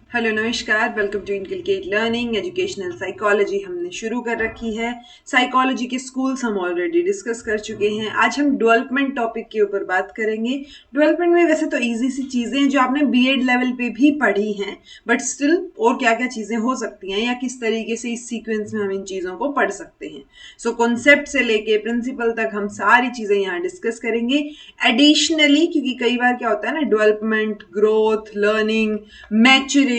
Hello नमस्कार, welcome to inculcate learning educational psychology. हमने शुरू कर रखी है। साइकोलॉजी के स्कूल्स हम ऑलरेडी डिस्कस कर चुके हैं। आज हम डेवलपमेंट टॉपिक के ऊपर बात करेंगे। डेवलपमेंट में वैसे तो इजी सी चीज़ें हैं जो आपने बीएड लेवल पे भी पढ़ी हैं, बट स्टिल और क्या क्या चीज़ें हो सकती हैं या किस तरीके से इस सीक्वेंस में हम इन चीज़ों को पढ़ सकते हैं। सो कॉन्सेप्ट से लेके प्रिंसिपल तक हम सारी चीज़ें यहाँ डिस्कस करेंगे। एडिशनली क्योंकि कई बार क्या होता है ना, डेवलपमेंट, ग्रोथ, लर्निंग, मैच्योरेशन,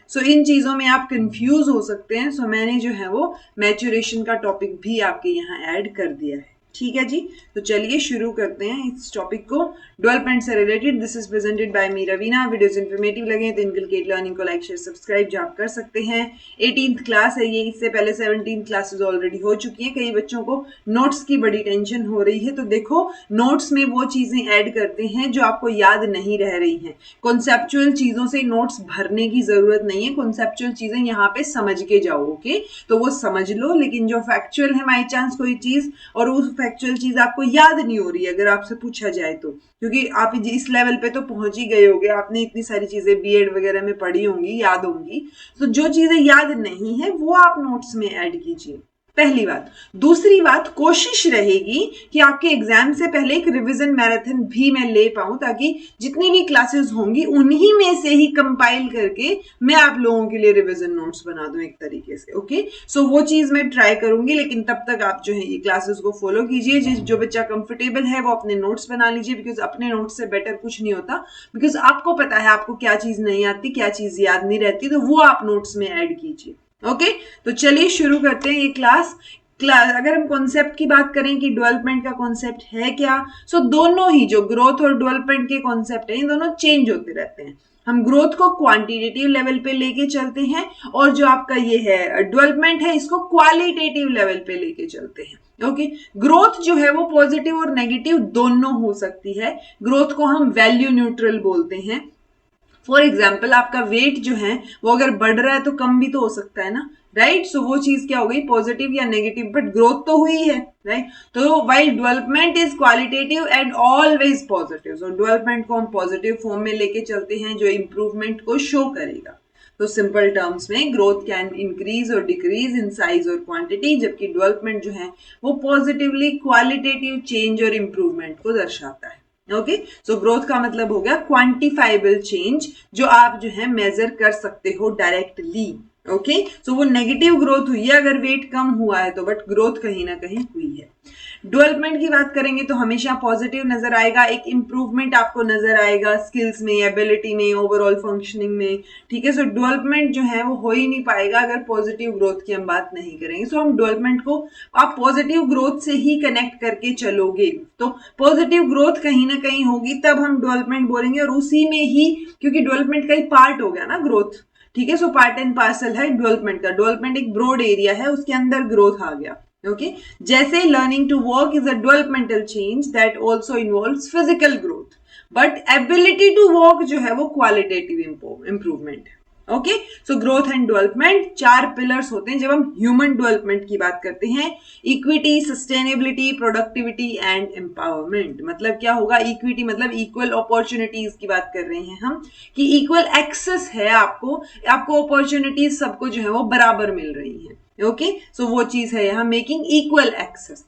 सो इन चीजों में आप कंफ्यूज हो सकते हैं। सो मैंने जो है वो मैच्योरेशन का टॉपिक भी आपके यहाँ ऐड कर दिया है। ठीक है जी, तो चलिए शुरू करते हैं इस टॉपिक को। डेवलपमेंट से related this is presented by me Raveena. Videos informative लगे तो इनकलकेट लर्निंग को लाइक शेयर सब्सक्राइब जो आप कर सकते हैं। 18th क्लास है ये, इससे पहले 17 क्लासेस ऑलरेडी हो चुकी हैं। कई बच्चों को नोट्स की बड़ी टेंशन हो रही है, तो देखो नोट्स में वो चीजें ऐड करते हैं जो आपको याद नहीं रह रही हैं। कॉन्सेप्चुअल चीजों से नोट्स भरने की जरूरत नहीं है। कॉन्सेप्चुअल चीजें यहाँ पे समझ के जाओ, ओके? तो वो समझ लो, लेकिन जो फैक्चुअल है, बाई चांस कोई चीज और उस फैक्चुअल चीज आपको याद नहीं हो रही है अगर आपसे पूछा जाए तो, क्योंकि आप इस लेवल पे तो पहुंच ही गए होगे, आपने इतनी सारी चीजें बीएड वगैरह में पढ़ी होंगी, याद होंगी। तो जो चीजें याद नहीं है वो आप नोट्स में ऐड कीजिए, पहली बात। दूसरी बात, कोशिश रहेगी कि आपके एग्जाम से पहले एक रिवीजन मैराथन भी मैं ले पाऊं, ताकि जितनी भी क्लासेस होंगी उन्हीं में से ही कंपाइल करके मैं आप लोगों के लिए रिवीजन नोट्स बना दूं एक तरीके से, ओके? सो वो चीज मैं ट्राई करूंगी, लेकिन तब तक आप जो है ये क्लासेस को फॉलो कीजिए। जो बच्चा कंफर्टेबल है वो अपने नोट्स बना लीजिए, बिकॉज अपने नोट्स से बेटर कुछ नहीं होता। बिकॉज आपको पता है आपको क्या चीज नहीं आती, क्या चीज याद नहीं रहती, तो वो आप नोट्स में ऐड कीजिए, ओके? तो चलिए शुरू करते हैं ये क्लास। अगर हम कॉन्सेप्ट की बात करें कि डेवलपमेंट का कॉन्सेप्ट है क्या, सो दोनों ही जो ग्रोथ और डेवलपमेंट के कॉन्सेप्ट हैं, ये दोनों चेंज होते रहते हैं। हम ग्रोथ को क्वांटिटेटिव लेवल पे लेके चलते हैं, और जो आपका ये है डेवलपमेंट है, इसको क्वालिटेटिव लेवल पे लेके चलते हैं, ओके? ग्रोथ जो है वो पॉजिटिव और नेगेटिव दोनों हो सकती है। ग्रोथ को हम वैल्यू न्यूट्रल बोलते हैं। फॉर एग्जाम्पल, आपका वेट जो है वो अगर बढ़ रहा है तो कम भी तो हो सकता है ना, राइट? सो वो चीज क्या हो गई, पॉजिटिव या नेगेटिव, बट ग्रोथ तो हुई है, राइट? तो while development is qualitative and always positive, so development को हम पॉजिटिव फॉर्म में लेके चलते हैं जो इंप्रूवमेंट को शो करेगा। तो सिंपल टर्म्स में ग्रोथ कैन इंक्रीज और डिक्रीज इन साइज और क्वांटिटी, जबकि डेवलपमेंट जो है वो पॉजिटिवली क्वालिटेटिव चेंज और इंप्रूवमेंट को दर्शाता है, ओके? सो ग्रोथ का मतलब हो गया क्वांटिफाइबल चेंज, जो आप जो है मेजर कर सकते हो डायरेक्टली, ओके? सो वो नेगेटिव ग्रोथ हुई है अगर वेट कम हुआ है तो, बट ग्रोथ कहीं ना कहीं हुई है। डेवलपमेंट की बात करेंगे तो हमेशा पॉजिटिव नजर आएगा, एक इंप्रूवमेंट आपको नजर आएगा स्किल्स में, एबिलिटी में, ओवरऑल फंक्शनिंग में, ठीक है? सो डेवलपमेंट जो है वो हो ही नहीं पाएगा अगर पॉजिटिव ग्रोथ की हम बात नहीं करेंगे। सो हम डेवलपमेंट को आप पॉजिटिव ग्रोथ से ही कनेक्ट करके चलोगे, तो पॉजिटिव ग्रोथ कहीं ना कहीं होगी तब हम डेवलपमेंट बोलेंगे, और उसी में ही, क्योंकि डेवलपमेंट का ही पार्ट हो गया ना ग्रोथ, ठीक है? सो पार्ट एंड पार्सल है डेवलपमेंट का। डेवलपमेंट एक ब्रॉड एरिया है, उसके अंदर ग्रोथ आ गया, ओके? जैसे learning to work is a developmental change that also involves physical growth, but ability to work जो है वो क्वालिटेटिव इंप्रूवमेंट है, okay? So growth and development चार पिलर्स होते हैं जब हम ह्यूमन डेवलपमेंट की बात करते हैं। Equity, sustainability, productivity and empowerment. मतलब क्या होगा? इक्विटी मतलब इक्वल अपॉर्चुनिटीज की बात कर रहे हैं हम, कि इक्वल एक्सेस है आपको, आपको अपॉर्चुनिटीज सबको जो है वो बराबर मिल रही है, ओके? सो वो चीज है यहाँ मेकिंग इक्वल एक्सेस।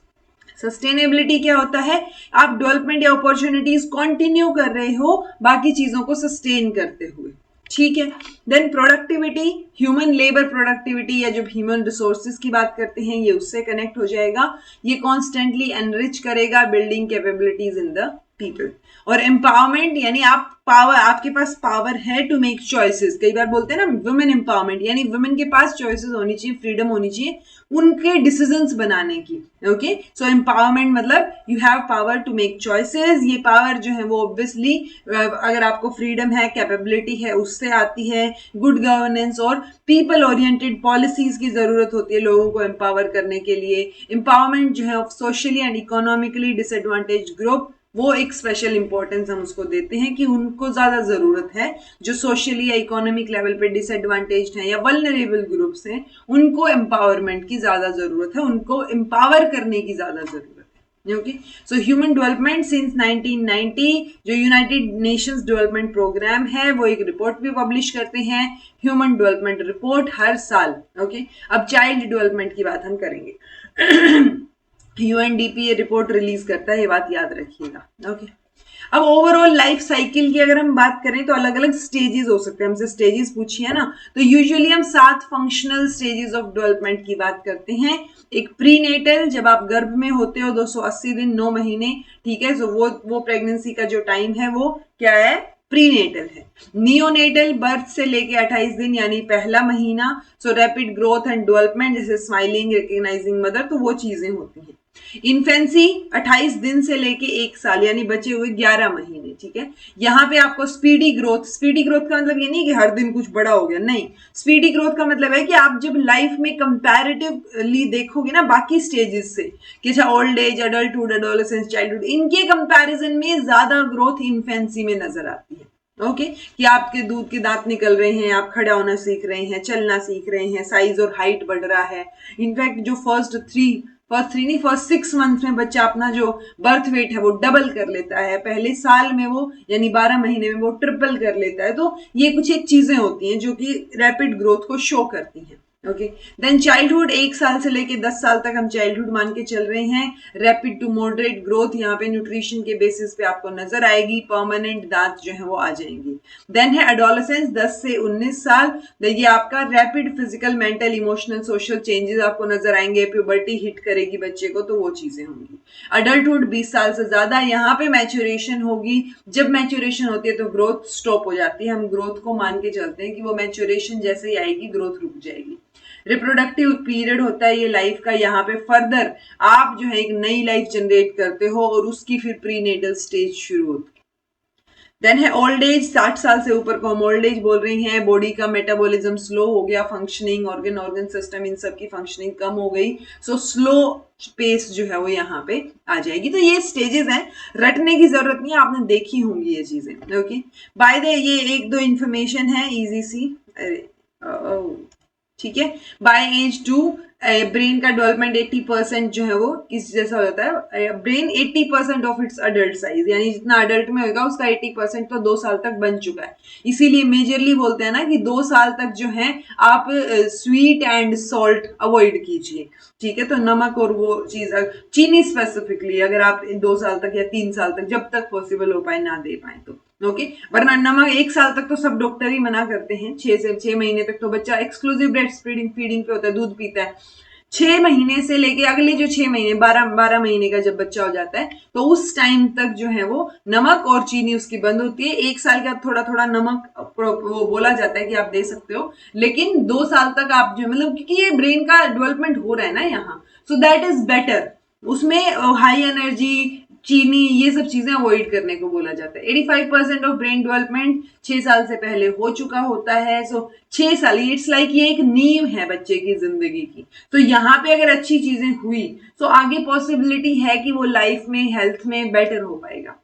सस्टेनेबिलिटी क्या होता है? आप डेवलपमेंट या अपॉर्चुनिटीज कंटिन्यू कर रहे हो बाकी चीजों को सस्टेन करते हुए, ठीक है? Then productivity, human labour productivity, या जब ह्यूमन रिसोर्सेज की बात करते हैं ये उससे कनेक्ट हो जाएगा। ये कॉन्स्टेंटली एनरिच करेगा building capabilities in the people. और एम्पावरमेंट यानी आप पावर, आपके पास पावर है टू मेक चॉइसेस। कई बार बोलते हैं ना वुमेन एम्पावरमेंट, यानी वुमेन के पास चॉइसेस होनी चाहिए, फ्रीडम होनी चाहिए उनके डिसीजंस बनाने की, ओके? सो एम्पावरमेंट मतलब you have power to make choices. ये पावर जो है वो ऑब्वियसली अगर आपको फ्रीडम है, कैपेबिलिटी है, उससे आती है। गुड गवर्नेंस और पीपल ओरिएंटेड पॉलिसीज की जरूरत होती है लोगों को एम्पावर करने के लिए। एम्पावरमेंट जो है socially and economically disadvantage group, वो एक स्पेशल इंपॉर्टेंस हम उसको देते हैं कि उनको ज्यादा जरूरत है, जो सोशली या इकोनॉमिक लेवल पे डिसएडवांटेज्ड हैं या वल्नरेबल ग्रुप्स हैं, उनको एम्पावरमेंट की ज्यादा जरूरत है, उनको एम्पावर करने की ज्यादा जरूरत है, okay, so human development since 1990 जो यूनाइटेड नेशंस डेवलपमेंट प्रोग्राम है वो एक रिपोर्ट भी पब्लिश करते हैं, ह्यूमन डेवलपमेंट रिपोर्ट हर साल। ओके, अब चाइल्ड डेवलपमेंट की बात हम करेंगे। यूएनडीपी ये रिपोर्ट रिलीज करता है, ये बात याद रखिएगा। ओके, अब ओवरऑल लाइफ साइकिल की अगर हम बात करें तो अलग अलग स्टेजेस हो सकते हैं, हमसे स्टेजेस पूछी है ना, तो यूजुअली हम 7 फंक्शनल स्टेजेस ऑफ डेवलपमेंट की बात करते हैं। एक प्रीनेटल, जब आप गर्भ में होते हो 280 दिन 9 महीने, ठीक है, सो वो प्रेगनेंसी का जो टाइम है वो क्या है, प्रीनेटल है। नियोनेटल, बर्थ से लेके 28 दिन यानी पहला महीना, सो रैपिड ग्रोथ एंड डेवलपमेंट जैसे स्माइलिंग, रिकग्नाइजिंग मदर, तो वो चीजें होती हैं। इन्फेंसी 28 दिन से लेके 1 साल यानी बचे हुए 11 महीने, ठीक है। यहां पे आपको स्पीडी ग्रोथ का मतलब ये नहीं कि हर दिन कुछ बड़ा हो गया, नहीं। स्पीडी ग्रोथ का मतलब है कि आप जब लाइफ में कंपैरेटिवली देखोगे ना बाकी स्टेजेस से, कि अच्छा old age, adulthood, adolescence, childhood, इनके कंपैरिजन में ज्यादा ग्रोथ इन्फेंसी में नजर आती है। ओके, कि आपके दूध के दांत निकल रहे हैं, आप खड़ा होना सीख रहे हैं, चलना सीख रहे हैं, साइज और हाइट बढ़ रहा है। इनफैक्ट जो फर्स्ट 6 मंथ में बच्चा अपना जो बर्थ वेट है वो डबल कर लेता है, पहले साल में वो यानी 12 महीने में वो ट्रिपल कर लेता है। तो ये कुछ एक चीजें होती हैं जो कि रैपिड ग्रोथ को शो करती हैं। ओके, देन चाइल्डहुड, 1 साल से लेके 10 साल तक हम चाइल्डहुड मान के चल रहे हैं। रैपिड टू मॉडरेट ग्रोथ, यहाँ पे न्यूट्रिशन के बेसिस पे आपको नजर आएगी, परमानेंट दांत जो है वो आ जाएंगे। देन है एडोलेसेंस, 10 से 19 साल, ये आपका rapid physical, mental, emotional, social changes आपको नजर आएंगे, प्यूबर्टी हिट करेगी बच्चे को, तो वो चीजें होंगी। अडल्टहुड 20 साल से ज्यादा, यहाँ पे मैच्योरेशन होगी। जब मैच्योरेशन होती है तो ग्रोथ स्टॉप हो जाती है, हम ग्रोथ को मान के चलते हैं कि वो मैच्योरेशन जैसे ही आएगी ग्रोथ रुक जाएगी। रिप्रोडक्टिव पीरियड होता है ये लाइफ का, यहाँ पे फर्दर आप जो है एक नई लाइफ जनरेट करते हो और उसकी फिर प्रीनेटल स्टेज शुरू होती है। देन है ओल्ड एज, 60 साल से ऊपर को हम ओल्ड एज बोल रहे हैं। बॉडी का मेटाबॉलिज्म स्लो हो गया, फंक्शनिंग, ऑर्गन सिस्टम, इन सब की फंक्शनिंग कम हो गई, सो स्लो पेस जो है वो यहाँ पे आ जाएगी। तो ये स्टेजेस हैं, रटने की जरूरत नहीं है, आपने देखी होंगी ये चीजें। ओके, बाय द ये 1-2 इंफॉर्मेशन है इजी सी, अरे ठीक है। बाय एज 2 ब्रेन का डेवलपमेंट 80% जो है वो किस जैसा होता है, brain 80% of its adult size, यानी जितना अडल्ट में होगा उसका 80% तो 2 साल तक बन चुका है। इसीलिए मेजरली बोलते हैं ना कि 2 साल तक जो है आप स्वीट एंड सॉल्ट अवॉइड कीजिए, ठीक है। तो नमक और वो चीज, चीनी स्पेसिफिकली अगर आप 2 साल तक या 3 साल तक जब तक पॉसिबल हो पाए ना दे पाए तो ओके। वरना नमक 1 साल तक तो सब डॉक्टर ही मना करते हैं, 6 महीने तक तो बच्चा एक्सक्लूसिव ब्रेस्ट फीडिंग पे होता है, दूध पीता है। 6 महीने से लेके अगले जो 6 महीने 12 महीने का जब बच्चा हो जाता है तो उस टाइम तक जो है वो नमक और चीनी उसकी बंद होती है। 1 साल का थोड़ा थोड़ा नमक वो बोला जाता है कि आप दे सकते हो, लेकिन 2 साल तक आप जो मतलब क्योंकि ये ब्रेन का डेवलपमेंट हो रहा है ना यहाँ, सो दैट इज बेटर। उसमें हाई एनर्जी, चीनी, ये सब चीजें अवॉइड करने को बोला जाता है। 85% ऑफ ब्रेन डेवलपमेंट 6 साल से पहले हो चुका होता है। सो 6 साल, इट्स लाइक ये एक नींव है बच्चे की जिंदगी की। तो यहाँ पे अगर अच्छी चीजें हुई तो आगे पॉसिबिलिटी है कि वो लाइफ में, हेल्थ में बेटर हो पाएगा।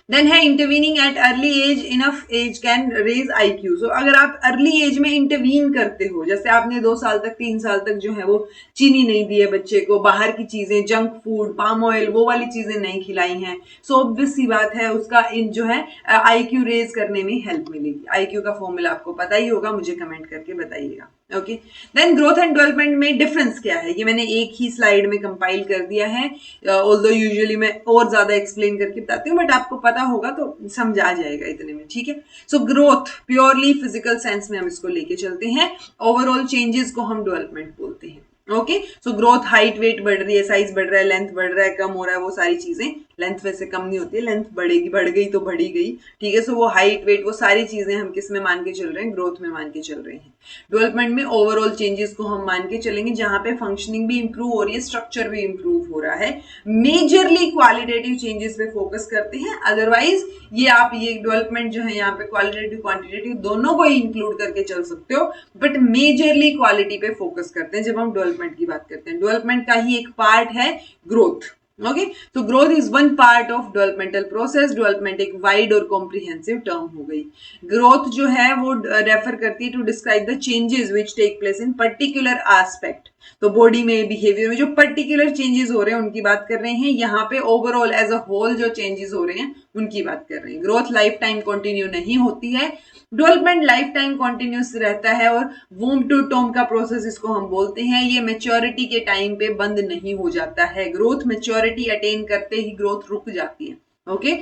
देन है intervening at early age, enough age can raise IQ। सो अगर आप अर्ली एज में इंटरवीन करते हो, जैसे आपने 2 साल तक 3 साल तक जो है वो चीनी नहीं दी है बच्चे को, बाहर की चीजें, जंक फूड, पाम ऑयल, वो वाली चीजें नहीं खिलाई हैं, सो ऑब्वियस सी बात है उसका इन जो है IQ रेज करने में हेल्प मिलेगी। IQ का फॉर्मूला आपको पता ही होगा, मुझे कमेंट करके बताइएगा। Okay, then growth and development में डिफरेंस क्या है, ये मैंने एक ही स्लाइड में कंपाइल कर दिया है, ऑल्दो यूजुअली मैं और ज्यादा एक्सप्लेन करके बताती हूँ, बट आपको पता होगा तो समझ आ जाएगा इतने में, ठीक है। So growth purely physical sense में हम इसको लेके चलते हैं, ओवरऑल चेंजेस को हम डेवलपमेंट बोलते हैं। Okay, so growth, height, weight बढ़ रही है, साइज बढ़ रहा है, लेंथ बढ़ रहा है, कम हो रहा है, वो सारी चीजें। लेंथ वैसे कम नहीं होती है, लेंथ बढ़ेगी, बढ़ गई तो बढ़ी गई, ठीक है। सो वो हाइट, वेट, वो सारी चीजें हम किस में मान के चल रहे हैं, ग्रोथ में मान के चल रहे हैं। डेवलपमेंट में ओवरऑल चेंजेस को हम मान के चलेंगे, जहां पे फंक्शनिंग भी इंप्रूव हो रही है, स्ट्रक्चर भी इंप्रूव हो रहा है। मेजरली क्वालिटेटिव चेंजेस पे फोकस करते हैं, अदरवाइज ये आप ये डेवलपमेंट जो है यहाँ पे क्वालिटेटिव क्वांटिटेटिव दोनों को ही इंक्लूड करके चल सकते हो, बट मेजरली क्वालिटी पे फोकस करते हैं जब हम डेवलपमेंट की बात करते हैं। डेवलपमेंट का ही एक पार्ट है ग्रोथ। ओके, तो growth is one part of developmental process. Development एक वाइड और कॉम्प्रिहेंसिव टर्म हो गई। ग्रोथ जो है वो रेफर करती है to describe the changes which take place in particular aspect. तो बॉडी में, बिहेवियर में जो पर्टिकुलर चेंजेस हो रहे हैं उनकी बात कर रहे हैं। यहाँ पे ओवरऑल एज अ होल जो चेंजेस हो रहे हैं उनकी बात कर रहे हैं। ग्रोथ लाइफ टाइम कंटिन्यू नहीं होती है, डेवलपमेंट लाइफ टाइम कॉन्टिन्यूस रहता है, और वूम टू टोम का प्रोसेस इसको हम बोलते हैं। ये मेच्योरिटी के टाइम पे बंद नहीं हो जाता है। ग्रोथ मेच्योरिटी अटेन करते ही ग्रोथ रुक जाती है। Okay,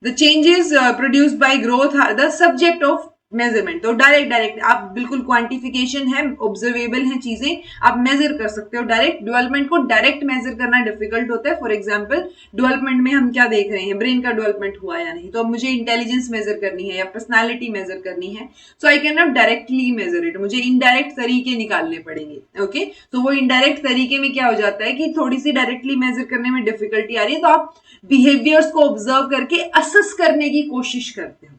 the changes produced by growth are the subject of measurement. तो डायरेक्ट आप बिल्कुल क्वांटिफिकेशन है, ऑब्जर्वेबल है चीजें, आप मेजर कर सकते हो डायरेक्ट। डेवलपमेंट को डायरेक्ट मेजर करना डिफिकल्ट होता है। फॉर एग्जांपल, डेवलपमेंट में हम क्या देख रहे हैं, ब्रेन का डेवलपमेंट हुआ या नहीं, तो अब मुझे इंटेलिजेंस मेजर करनी है या पर्सनालिटी मेजर करनी है, so I can not directly measure it, मुझे इनडायरेक्ट तरीके निकालने पड़ेंगे। ओके, तो वो इनडायरेक्ट तरीके में क्या हो जाता है कि थोड़ी सी डायरेक्टली मेजर करने में डिफिकल्टी आ रही है, तो आप बिहेवियर्स को ऑब्जर्व करके असेस करने की कोशिश करते हो।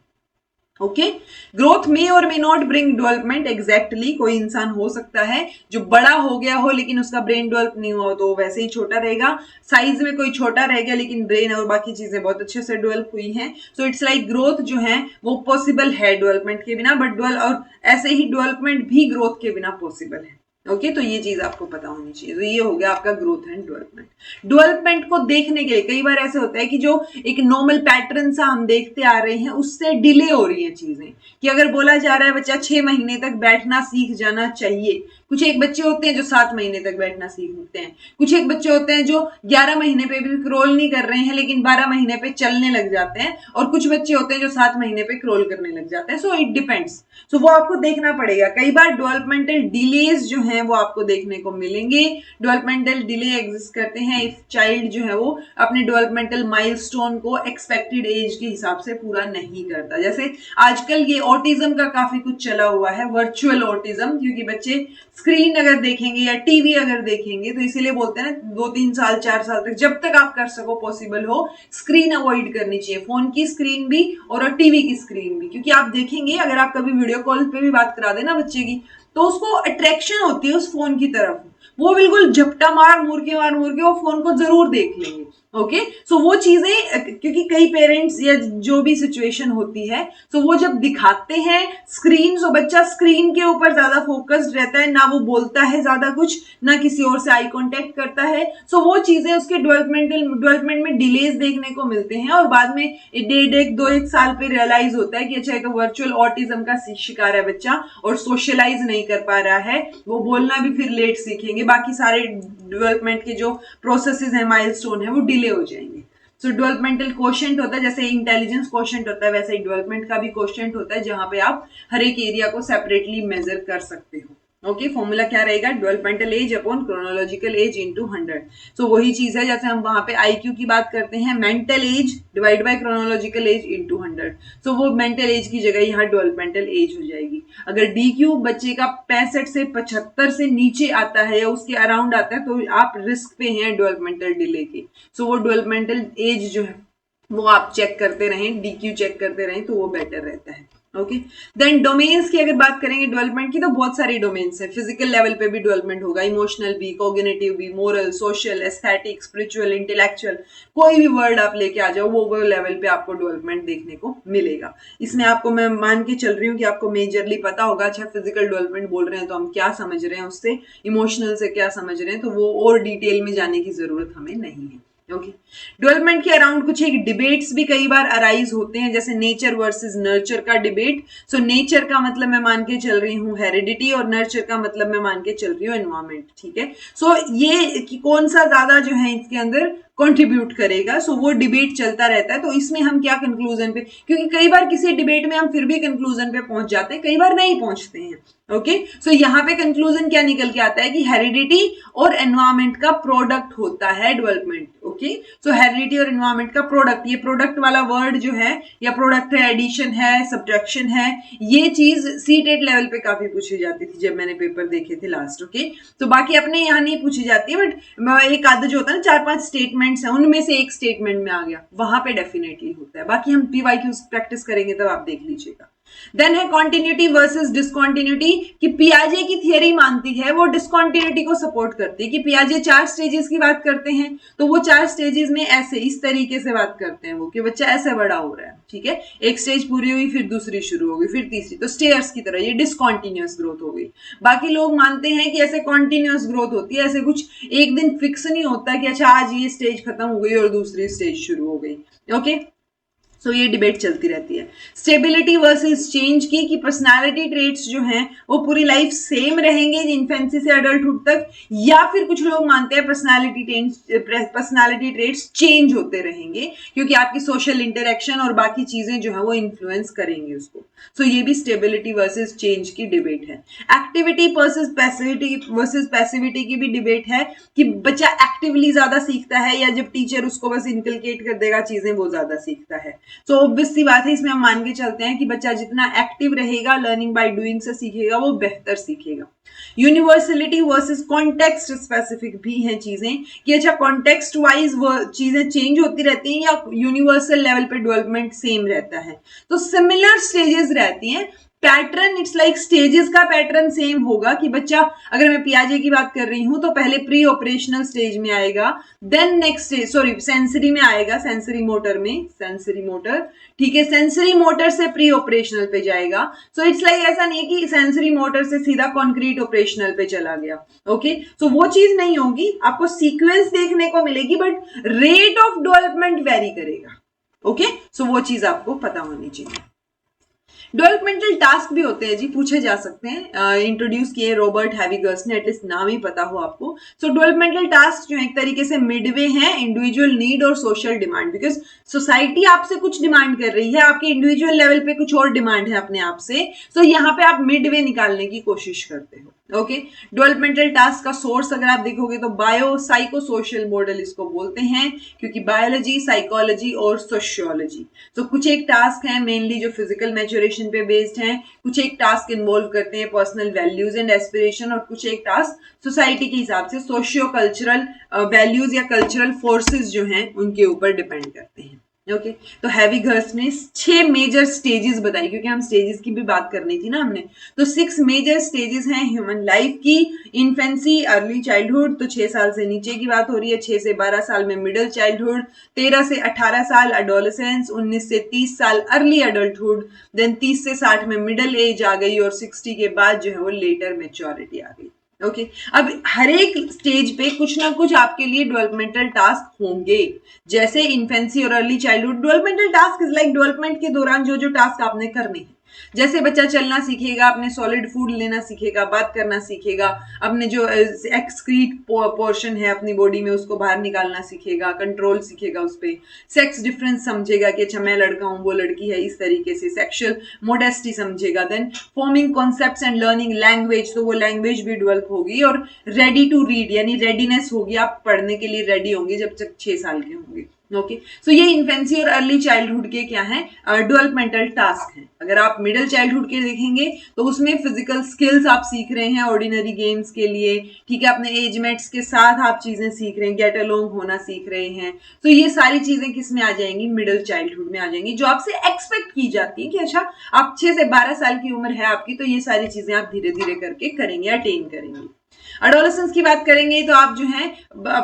ओके, ग्रोथ में और may not bring development exactly. कोई इंसान हो सकता है जो बड़ा हो गया हो लेकिन उसका ब्रेन डेवलप नहीं हुआ, तो वैसे ही छोटा रहेगा। साइज में कोई छोटा रह गया लेकिन ब्रेन और बाकी चीजें बहुत अच्छे से डेवलप हुई हैं। सो इट्स लाइक ग्रोथ जो है वो पॉसिबल है डेवलपमेंट के बिना, बट और ऐसे ही डेवलपमेंट भी ग्रोथ के बिना पॉसिबल है। ओके, तो ये चीज आपको पता होनी चाहिए। तो ये हो गया आपका ग्रोथ एंड डेवलपमेंट। डेवलपमेंट को देखने के लिए कई बार ऐसे होता है कि जो एक नॉर्मल पैटर्न सा हम देखते आ रहे हैं उससे डिले हो रही है चीजें। कि अगर बोला जा रहा है बच्चा 6 महीने तक बैठना सीख जाना चाहिए, कुछ एक बच्चे होते हैं जो 7 महीने तक बैठना सीखते हैं, कुछ एक बच्चे होते हैं जो 11 महीने पे भी क्रोल नहीं कर रहे हैं लेकिन 12 महीने पे चलने लग जाते हैं, और कुछ बच्चे होते हैं जो 7 महीने पे क्रोल करने लग जाते हैं। So it depends. सो वो आपको देखना पड़ेगा। कई बार डेवलपमेंटल डिलेज जो हैं वो आपको देखने को मिलेंगे। डेवलपमेंटल डिले एग्जिस्ट करते हैं इफ चाइल्ड जो है वो अपने डेवलपमेंटल माइलस्टोन को एक्सपेक्टेड एज के हिसाब से पूरा नहीं करता। जैसे आजकल ये ऑटिज्म का काफी कुछ चला हुआ है, वर्चुअल ऑटिज्म, क्योंकि बच्चे स्क्रीन अगर देखेंगे या टीवी अगर देखेंगे, तो इसीलिए बोलते हैं ना 2-3 साल 4 साल तक जब तक आप कर सको, पॉसिबल हो, स्क्रीन अवॉइड करनी चाहिए। फोन की स्क्रीन भी और टीवी की स्क्रीन भी, क्योंकि आप देखेंगे अगर आप कभी वीडियो कॉल पे भी बात करा देना बच्चे की, तो उसको अट्रैक्शन होती है उस फोन की तरफ, वो बिल्कुल झपटा मार मुर के वो फोन को जरूर देख लेंगे। ओके, सो वो चीजें, क्योंकि कई पेरेंट्स या जो भी सिचुएशन होती है, सो वो जब दिखाते हैं स्क्रीन, सो बच्चा स्क्रीन के ऊपर ज्यादा फोकस्ड रहता है, ना वो बोलता है ज्यादा कुछ, ना किसी और से आई कांटेक्ट करता है। सो वो चीजें उसके डेवलपमेंट में डिलेज देखने को मिलते हैं, और बाद में 1.5-2 साल पे रियलाइज होता है कि अच्छा, तो वर्चुअल ऑटिज्म का शिकार है बच्चा और सोशलाइज नहीं कर पा रहा है, वो बोलना भी फिर लेट सीखेंगे, बाकी सारे डेवलपमेंट के जो प्रोसेसेस है, माइलस्टोन है, वो डिले हो जाएंगे। सो डेवलपमेंटल क्वोशेंट होता है, जैसे इंटेलिजेंस क्वोशेंट होता है वैसे ही डेवलपमेंट का भी क्वोशेंट होता है, जहां पे आप हर एक एरिया को सेपरेटली मेजर कर सकते हो। ओके, फॉर्मूला क्या रहेगा, developmental as upon chronological age into 100। सो वही चीज है जैसे हम वहां पे आईक्यू की बात करते हैं, mental as divide by chronological age into 100। सो वो मेंटल एज की जगह यहाँ डेवलपमेंटल एज हो जाएगी। अगर डीक्यू बच्चे का 65 से 75 से नीचे आता है या उसके अराउंड आता है, तो आप रिस्क पे हैं डेवलपमेंटल डिले के। सो वो डेवलपमेंटल एज जो है वो आप चेक करते रहें, डीक्यू चेक करते रहें, तो वो बेटर रहता है। ओके, देन डोमेन्स की अगर बात करेंगे डेवलपमेंट की, तो बहुत सारी डोमेन्स है। फिजिकल लेवल पे भी डेवलपमेंट होगा, इमोशनल भी, कॉग्निटिव भी, moral, social, aesthetic, spiritual, intellectual, कोई भी वर्ड आप लेके आ जाओ, वो लेवल पे आपको डेवलपमेंट देखने को मिलेगा। इसमें आपको मैं मान के चल रही हूँ कि आपको मेजरली पता होगा, अच्छा फिजिकल डेवलपमेंट बोल रहे हैं तो हम क्या समझ रहे हैं उससे, इमोशनल से क्या समझ रहे हैं, तो वो और डिटेल में जाने की जरूरत हमें नहीं है। ओके, डेवलपमेंट के अराउंड कुछ एक डिबेट्स भी कई बार अराइज होते हैं, जैसे नेचर वर्सेस नर्चर का डिबेट। सो नेचर का मतलब मैं मान के चल रही हूँ हेरिडिटी, और नर्चर का मतलब मैं मान के चल रही हूँ एनवायरमेंट। ठीक है, सो ये कि कौन सा ज्यादा जो है इसके अंदर कंट्रीब्यूट करेगा, सो वो डिबेट चलता रहता है। तो इसमें हम क्या कंक्लूजन पे, क्योंकि कई बार किसी डिबेट में हम फिर भी कंक्लूजन पे पहुंच जाते हैं, कई बार नहीं पहुंचते हैं। ओके, सो यहाँ पे कंक्लूजन क्या निकल के आता है कि हेरिडिटी और एनवायरमेंट का प्रोडक्ट होता है डेवलपमेंट। ओके, सो हेरिडिटी और एनवायरमेंट का प्रोडक्ट, ये प्रोडक्ट वाला वर्ड जो है, या प्रोडक्ट है, एडिशन है, सब्ट्रैक्शन है, ये चीज सीटेट लेवल पे काफी पूछी जाती थी जब मैंने पेपर देखे थे लास्ट। ओके, तो बाकी अपने यहाँ नहीं पूछी जाती है, बट एक आधा जो होता है ना 4-5 स्टेटमेंट्स है, उनमें से एक स्टेटमेंट में आ गया, वहां पे डेफिनेटली होता है। बाकी हम पीवाईक्यूज प्रैक्टिस करेंगे तब आप देख लीजिएगा। देन है कॉन्टिन्यूटी वर्सेस डिसकॉन्टिन्यूटी, कि पियाजे की थियरी मानती है, वो डिसकॉन्टिन्यूटी को सपोर्ट करती है, कि पियाजे 4 स्टेजेस की बात करते हैं, तो वो 4 स्टेजेस में ऐसे इस तरीके से बात करते हैं वो, कि बच्चा ऐसे बड़ा हो रहा है, ठीक है, एक स्टेज पूरी हुई, फिर दूसरी शुरू हो गई, फिर तीसरी, तो स्टेयर्स की तरह, ये डिसकॉन्टिन्यूअस ग्रोथ हो गई। बाकी लोग मानते हैं कि ऐसे कॉन्टिन्यूअस ग्रोथ होती है, ऐसे कुछ एक दिन फिक्स नहीं होता कि अच्छा आज ये स्टेज खत्म हो गई और दूसरी स्टेज शुरू हो गई। ओके, सो ये डिबेट चलती रहती है। स्टेबिलिटी वर्सेस चेंज की, पर्सनालिटी ट्रेट्स जो हैं वो पूरी लाइफ सेम रहेंगे इन्फेंसी से अडल्टहुड तक, या फिर कुछ लोग मानते हैं पर्सनालिटी ट्रेट्स चेंज होते रहेंगे, क्योंकि आपकी सोशल इंटरेक्शन और बाकी चीजें जो है वो इन्फ्लुएंस करेंगी उसको। सो ये भी स्टेबिलिटी वर्सेस चेंज की डिबेट है। एक्टिविटी वर्सेस पैसिविटी की भी डिबेट है, कि बच्चा एक्टिवली ज्यादा सीखता है या जब टीचर उसको बस इनकलकेट कर देगा चीजें वो ज्यादा सीखता है। तो ऑब्वियस सी बात है, इसमें हम मान के चलते हैं कि बच्चा जितना एक्टिव रहेगा, लर्निंग बाय डूइंग से सीखेगा, वो बेहतर सीखेगा। यूनिवर्सलिटी वर्सेस कॉन्टेक्स्ट स्पेसिफिक भी हैं चीजें, कि अच्छा कॉन्टेक्स्ट वाइज चीजें चेंज होती रहती हैं या यूनिवर्सल लेवल पे डेवलपमेंट सेम रहता है। तो सिमिलर स्टेजेस रहती हैं, पैटर्न इट्स लाइक स्टेजेस का पैटर्न सेम होगा, कि बच्चा, अगर मैं पियाजे की बात कर रही हूं तो पहले प्री ऑपरेशनल स्टेज में आएगा, देन नेक्स्ट स्टेज सेंसरी में आएगा, सेंसरी मोटर, ठीक है, सेंसरी मोटर से प्री ऑपरेशनल पे जाएगा। सो इट्स लाइक ऐसा नहीं कि सेंसरी मोटर से सीधा कॉन्क्रीट ऑपरेशनल पे चला गया। ओके, सो वो चीज नहीं होगी, आपको सीक्वेंस देखने को मिलेगी, but rate of development very करेगा। ओके, सो वो चीज आपको पता होनी चाहिए। डेवलपमेंटल टास्क भी होते हैं जी, पूछे जा सकते हैं, इंट्रोड्यूस किए रॉबर्ट हैविगर्स ने, एटलीस्ट नाम ही पता हो आपको। सो डेवलपमेंटल टास्क जो एक तरीके से मिडवे हैं इंडिविजुअल नीड और सोशल डिमांड, बिकॉज सोसाइटी आपसे कुछ डिमांड कर रही है, आपके इंडिविजुअल लेवल पे कुछ और डिमांड है अपने आप से, सो यहाँ पे आप मिडवे निकालने की कोशिश करते हो। ओके, डेवलपमेंटल टास्क का सोर्स अगर आप देखोगे तो बायो साइको सोशल मॉडल इसको बोलते हैं, क्योंकि बायोलॉजी, साइकोलॉजी और सोशियोलॉजी, तो कुछ एक टास्क है मेनली जो फिजिकल मैच्योरेशन पे बेस्ड हैं, कुछ एक टास्क इन्वॉल्व करते हैं पर्सनल वैल्यूज एंड एस्पिरेशन, और कुछ एक टास्क सोसाइटी के हिसाब से सोशियो कल्चरल वैल्यूज या कल्चरल फोर्सेस जो हैं उनके ऊपर डिपेंड करते हैं। ओके, तो हैविगर्स ने 6 मेजर स्टेजेस बताई, क्योंकि हम स्टेजेस की भी बात करनी थी ना हमने, तो 6 मेजर स्टेजेस हैं ह्यूमन लाइफ की। इन्फेंसी, अर्ली चाइल्डहुड, तो 6 साल से नीचे की बात हो रही है, 6 से 12 साल में मिडिल चाइल्डहुड, 13 से 18 साल एडोलेसेंस, 19 से 30 साल अर्ली एडल्टहुड, देन 30 से 60 में मिडिल एज आ गई, और 60 के बाद जो है वो लेटर मेच्योरिटी आ गई। ओके, अब हर एक स्टेज पे कुछ ना कुछ आपके लिए डेवलपमेंटल टास्क होंगे, जैसे इन्फेंसी और early childhood, developmental task is like development के दौरान जो जो टास्क आपने करने हैं, जैसे बच्चा चलना सीखेगा, अपने सॉलिड फूड लेना सीखेगा, बात करना सीखेगा, अपने जो एक्सक्रीट पोर्शन है अपनी बॉडी में उसको बाहर निकालना सीखेगा, कंट्रोल सीखेगा उस पर, सेक्स डिफरेंस समझेगा कि अच्छा मैं लड़का हूं वो लड़की है, इस तरीके से सेक्सुअल मोडेस्टी समझेगा, then forming concepts and learning language, तो वो लैंग्वेज भी डेवलप होगी, और रेडी टू रीड यानी रेडीनेस होगी, आप पढ़ने के लिए रेडी होंगे जब तक 6 साल के होंगे। ओके, सो ये इन्फेंसी और अर्ली चाइल्डहुड के क्या है, डेवलपमेंटल टास्क हैं। अगर आप मिडिल चाइल्डहुड के देखेंगे तो उसमें फिजिकल स्किल्स आप सीख रहे हैं ऑर्डिनरी गेम्स के लिए, ठीक है, अपने एजमेट्स के साथ आप चीजें सीख रहे हैं, गेट अलोंग होना सीख रहे हैं, तो ये सारी चीजें किस में आ जाएंगी, मिडिल चाइल्डहुड में आ जाएंगी, जो आपसे एक्सपेक्ट की जाती है कि अच्छा आप 6 से 12 साल की उम्र है आपकी, तो ये सारी चीजें आप धीरे धीरे करके करेंगे, अटेन करेंगे। एडोलेसेंस की बात करेंगे तो आप जो है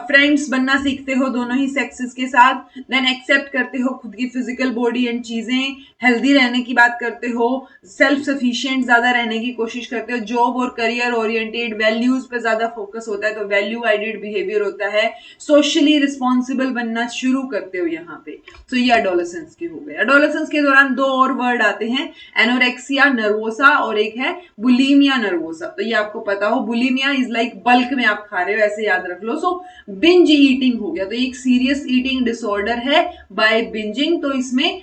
फ्रेंड्स बनना सीखते हो दोनों ही सेक्सेस के साथ, देन एक्सेप्ट करते हो खुद की फिजिकल बॉडी एंड चीजें, हेल्दी रहने की बात करते हो, सेल्फ सफिशिएंट ज्यादा रहने की कोशिश करते हो, जॉब और करियर ओरिएंटेड वैल्यूज पे ज्यादा फोकस होता है, तो वैल्यू गाइडेड बिहेवियर होता है, सोशली रिस्पॉन्सिबल बनना शुरू करते हो यहाँ पे। तो ये एडोलेसेंस के हो गए। एडोलेसेंस के दौरान 2 और वर्ड आते हैं, एनोरेक्सिया नर्वोसा और एक है बुलिमिया नर्वोसा, तो ये आपको पता हो, बुलिमिया इज लाइक बल्क में आप खा रहे हो, ऐसे याद रख लो। सो बिंज ईटिंग हो गया, तो एक सीरियस ईटिंग डिसऑर्डर है बाय बिंजिंग, तो इसमें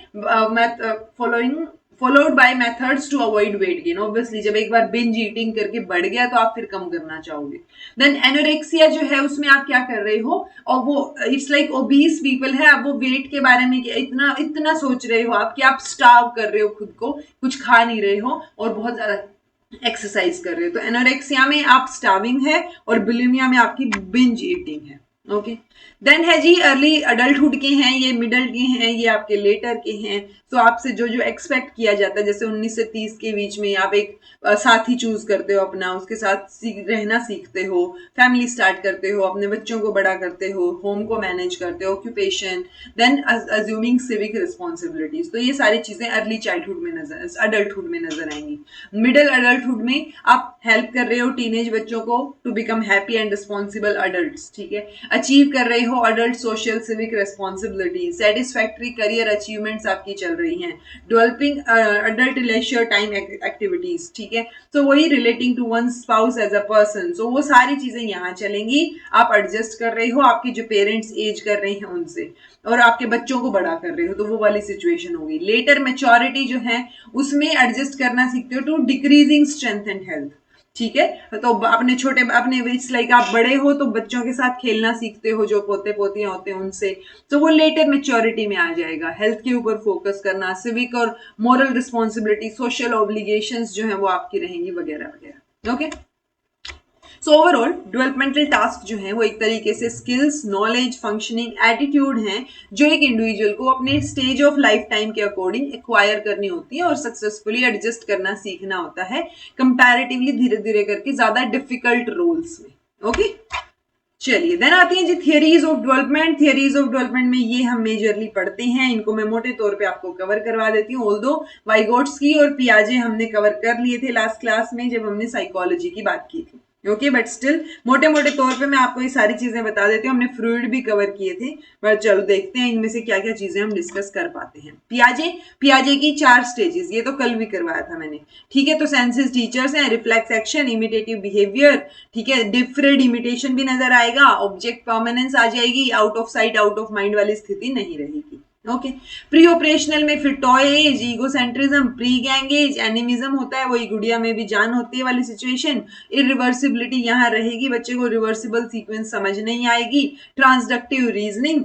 followed by methods to avoid weight gain. Obviously जब एक बार बिंज ईटिंग करके बढ़ गया तो आप फिर कम करना चाहोगे। देन एनोरेक्सिया जो है उसमें आप क्या कर रहे हो, और वो इट्स लाइक ओबीस पीपल है, अब वो वेट के बारे में इतना इतना सोच रहे हो आप कि आप स्टार्व कर रहे हो खुद को, कुछ खा नहीं रहे हो और बहुत ज्यादा एक्सरसाइज कर रहे हो, तो एनोरेक्सिया में आप स्टार्विंग है और बुलिमिया में आपकी बिंज ईटिंग है। ओके, देन है जी अर्ली अडल्टहुड के हैं, ये मिडल के हैं, ये आपके लेटर के हैं। तो आपसे जो जो एक्सपेक्ट किया जाता है, जैसे 19 से 30 के बीच में आप एक साथी चूज करते हो अपना, उसके साथ रहना सीखते हो, फैमिली स्टार्ट करते हो, अपने बच्चों को बड़ा करते हो, होम को मैनेज करते हो, occupation, then assuming civic responsibilities. तो ये सारी चीजें अर्ली चाइल्डहुड में नजर अडल्टहुड में नजर आएंगी। मिडिल अडल्टहुड में आप हेल्प कर रहे हो टीनेज बच्चों को to become happy and responsible adult, ठीक है। अचीव कर रहे हो adult social civic responsibility, satisfactory career achievements आपकी चल रही हैं, developing adult leisure time activities, ठीक है। तो वही relating to one spouse as a person, so वो सारी चीजें यहाँ चलेंगी। आप एडजस्ट कर रहे हो आपके जो पेरेंट्स एज कर रहे हैं उनसे, और आपके बच्चों को बड़ा कर रहे हो, तो वो वाली सिचुएशन होगी। लेटर मेच्योरिटी जो है उसमें एडजस्ट करना सीखते हो to decreasing strength and health, ठीक है। तो अपने छोटे अपने इट्स लाइक आप बड़े हो तो बच्चों के साथ खेलना सीखते हो, जो पोते पोतियां होते हैं उनसे, तो वो लेटर मेच्योरिटी में आ जाएगा। हेल्थ के ऊपर फोकस करना, सिविक और मोरल रिस्पॉन्सिबिलिटी, सोशल ऑब्लिगेशंस जो है वो आपकी रहेंगी, वगैरह वगैरह। Okay, so overall developmental task जो है वो एक तरीके से स्किल्स, नॉलेज, फंक्शनिंग, एटीट्यूड हैं जो एक इंडिविजुअल को अपने स्टेज ऑफ लाइफ टाइम के अकॉर्डिंग एक्वायर करनी होती है और सक्सेसफुली एडजस्ट करना सीखना होता है, कंपैरेटिवली धीरे धीरे करके ज्यादा डिफिकल्ट रोल्स में। ओके, चलिए देन आती हैं जी theories of development. Theories of development में ये हम मेजरली पढ़ते हैं, इनको मैं मोटे तौर पे आपको कवर करवा देती हूँ। ऑल्दो वाइगोट्स्की और पियाजे हमने कवर कर लिए थे लास्ट क्लास में जब हमने साइकोलॉजी की बात की थी। ओके, बट स्टिल मोटे मोटे तौर पे मैं आपको ये सारी चीजें बता देती हूँ। हमने फ्लूइड भी कवर किए थे, बट चलो देखते हैं इनमें से क्या क्या चीजें हम डिस्कस कर पाते हैं। पियाजे की 4 स्टेजेस, ये तो कल भी करवाया था मैंने, ठीक है। तो सेंसेस टीचर्स हैं, रिफ्लेक्स एक्शन, इमिटेटिव बिहेवियर, ठीक है, डिफरेंट इमिटेशन भी नजर आएगा, ऑब्जेक्ट परमानेंस आ जाएगी, out of sight out of mind वाली स्थिति नहीं रहेगी। ओके, प्री ऑपरेशनल में फिर toy age, egocentrism, pre gang age, animism होता है, वही गुड़िया में भी जान होती है वाली सिचुएशन, इरिवर्सिबिलिटी यहाँ रहेगी, बच्चे को रिवर्सिबल सीक्वेंस समझ नहीं आएगी, ट्रांसडक्टिव रीजनिंग,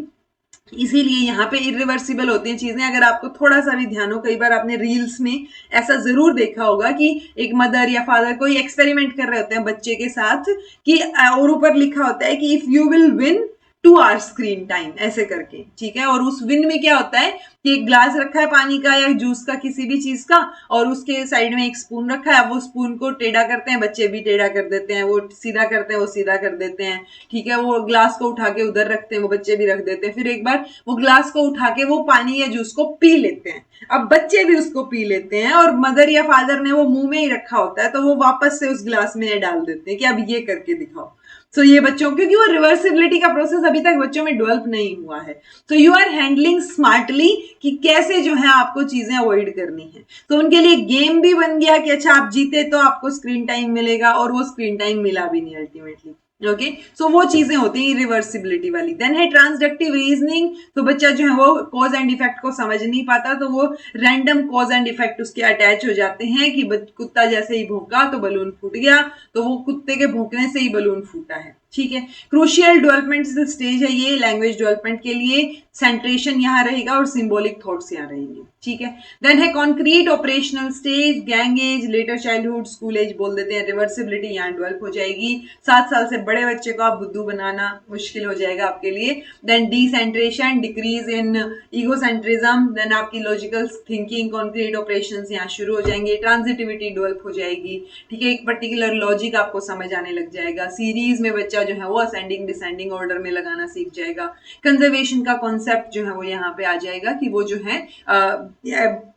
इसीलिए यहाँ पे इरिवर्सिबल होती हैं चीजें। अगर आपको थोड़ा सा भी ध्यान हो, कई बार आपने रील्स में ऐसा जरूर देखा होगा कि एक मदर या फादर कोई एक्सपेरिमेंट कर रहे होते हैं बच्चे के साथ कि और ऊपर लिखा होता है कि if you will win 2 hour screen time, ऐसे करके, ठीक है। और उस विन में क्या होता है कि एक ग्लास रखा है पानी का या जूस का, किसी भी चीज का, और उसके साइड में एक स्पून रखा है, वो स्पून को टेढ़ा करते हैं, बच्चे भी टेढ़ा कर देते हैं, वो सीधा करते हैं, वो सीधा कर देते हैं, ठीक है। वो ग्लास को उठा के उधर रखते हैं, वो बच्चे भी रख देते हैं, फिर एक बार वो ग्लास को उठा के वो पानी या जूस को पी लेते हैं, अब बच्चे भी उसको पी लेते हैं, और मदर या फादर ने वो मुंह में ही रखा होता है तो वो वापस से उस ग्लास में डाल देते हैं कि अब ये करके दिखाओ। सो ये बच्चों, क्योंकि वो रिवर्सिबिलिटी का प्रोसेस अभी तक बच्चों में डेवलप नहीं हुआ है, तो यू आर हैंडलिंग स्मार्टली कि कैसे जो है आपको चीजें अवॉइड करनी है। तो उनके लिए गेम भी बन गया कि अच्छा आप जीते तो आपको स्क्रीन टाइम मिलेगा, और वो स्क्रीन टाइम मिला भी नहीं अल्टीमेटली। ओके, सो वो चीजें होती हैं रिवर्सिबिलिटी वाली। देन है ट्रांसडक्टिव रीजनिंग, तो बच्चा जो है वो कॉज एंड इफेक्ट को समझ नहीं पाता, तो वो रैंडम कॉज एंड इफेक्ट उसके अटैच हो जाते हैं कि कुत्ता जैसे ही भौंका तो बलून फूट गया, तो वो कुत्ते के भौंकने से ही बलून फूटा है, ठीक है। क्रूशियल डेवलपमेंट स्टेज है ये लैंग्वेज डेवलपमेंट के लिए, सेंट्रेशन यहाँ रहेगा और सिंबॉलिक थॉट्स यहाँ रहेंगे, ठीक है। देन है concrete operational stage, gang age, later childhood, school age बोल देते हैं, रिवर्सिबिलिटी यहाँ डेवलप हो जाएगी। 7 साल से बड़े बच्चे को आप बुद्धू बनाना मुश्किल हो जाएगा आपके लिए। Then decentration, decrease in egocentrism, then आपकी लॉजिकल थिंकिंग, कॉन्क्रीट ऑपरेशंस यहाँ शुरू हो जाएंगे, ट्रांजिटिविटी डेवलप हो जाएगी, ठीक है। एक पर्टिकुलर लॉजिक आपको समझ आने लग जाएगा, सीरीज में बच्चा जो है वो असेंडिंग डिसेंडिंग ऑर्डर में लगाना सीख जाएगा। कंजर्वेशन का कॉन्सेप्ट जो है वो यहाँ पे आ जाएगा कि वो जो है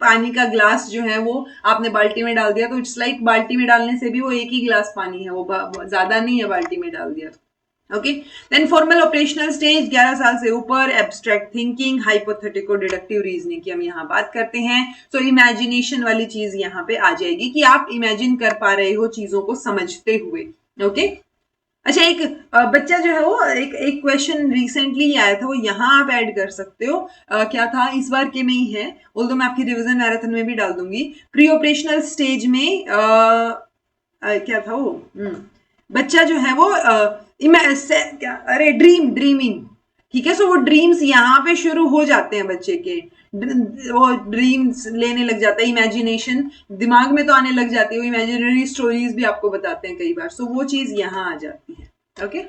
पानी का ग्लास जो है वो आपने बाल्टी में डाल दिया, तो इट्स लाइक बाल्टी में डालने से भी वो एक ही गिलास पानी है, वो ज्यादा नहीं है, बाल्टी में डाल दिया। Okay, then formal operational stage 11 साल से ऊपर, abstract thinking, hypothetico deductive reasoning की हम यहाँ बात करते हैं। सो इमेजिनेशन वाली चीज यहाँ पे आ जाएगी कि आप इमेजिन कर पा रहे हो चीजों को समझते हुए। ओके, अच्छा एक बच्चा जो है वो एक क्वेश्चन रिसेंटली आया था, वो यहाँ आप ऐड कर सकते हो, क्या था इस बार के में ही है, ऑल्दो मैं आपकी रिवीजन मैराथन में भी डाल दूंगी। प्री ऑपरेशनल स्टेज में क्या था वो, बच्चा जो है वो अरे ड्रीमिंग, ठीक है। सो वो ड्रीम्स यहाँ पे शुरू हो जाते हैं बच्चे के, वो ड्रीम्स लेने लग जाता है, इमेजिनेशन दिमाग में तो आने लग जाती है, वो इमेजिनरी स्टोरीज भी आपको बताते हैं कई बार, सो वो चीज यहाँ आ जाती है। ओके,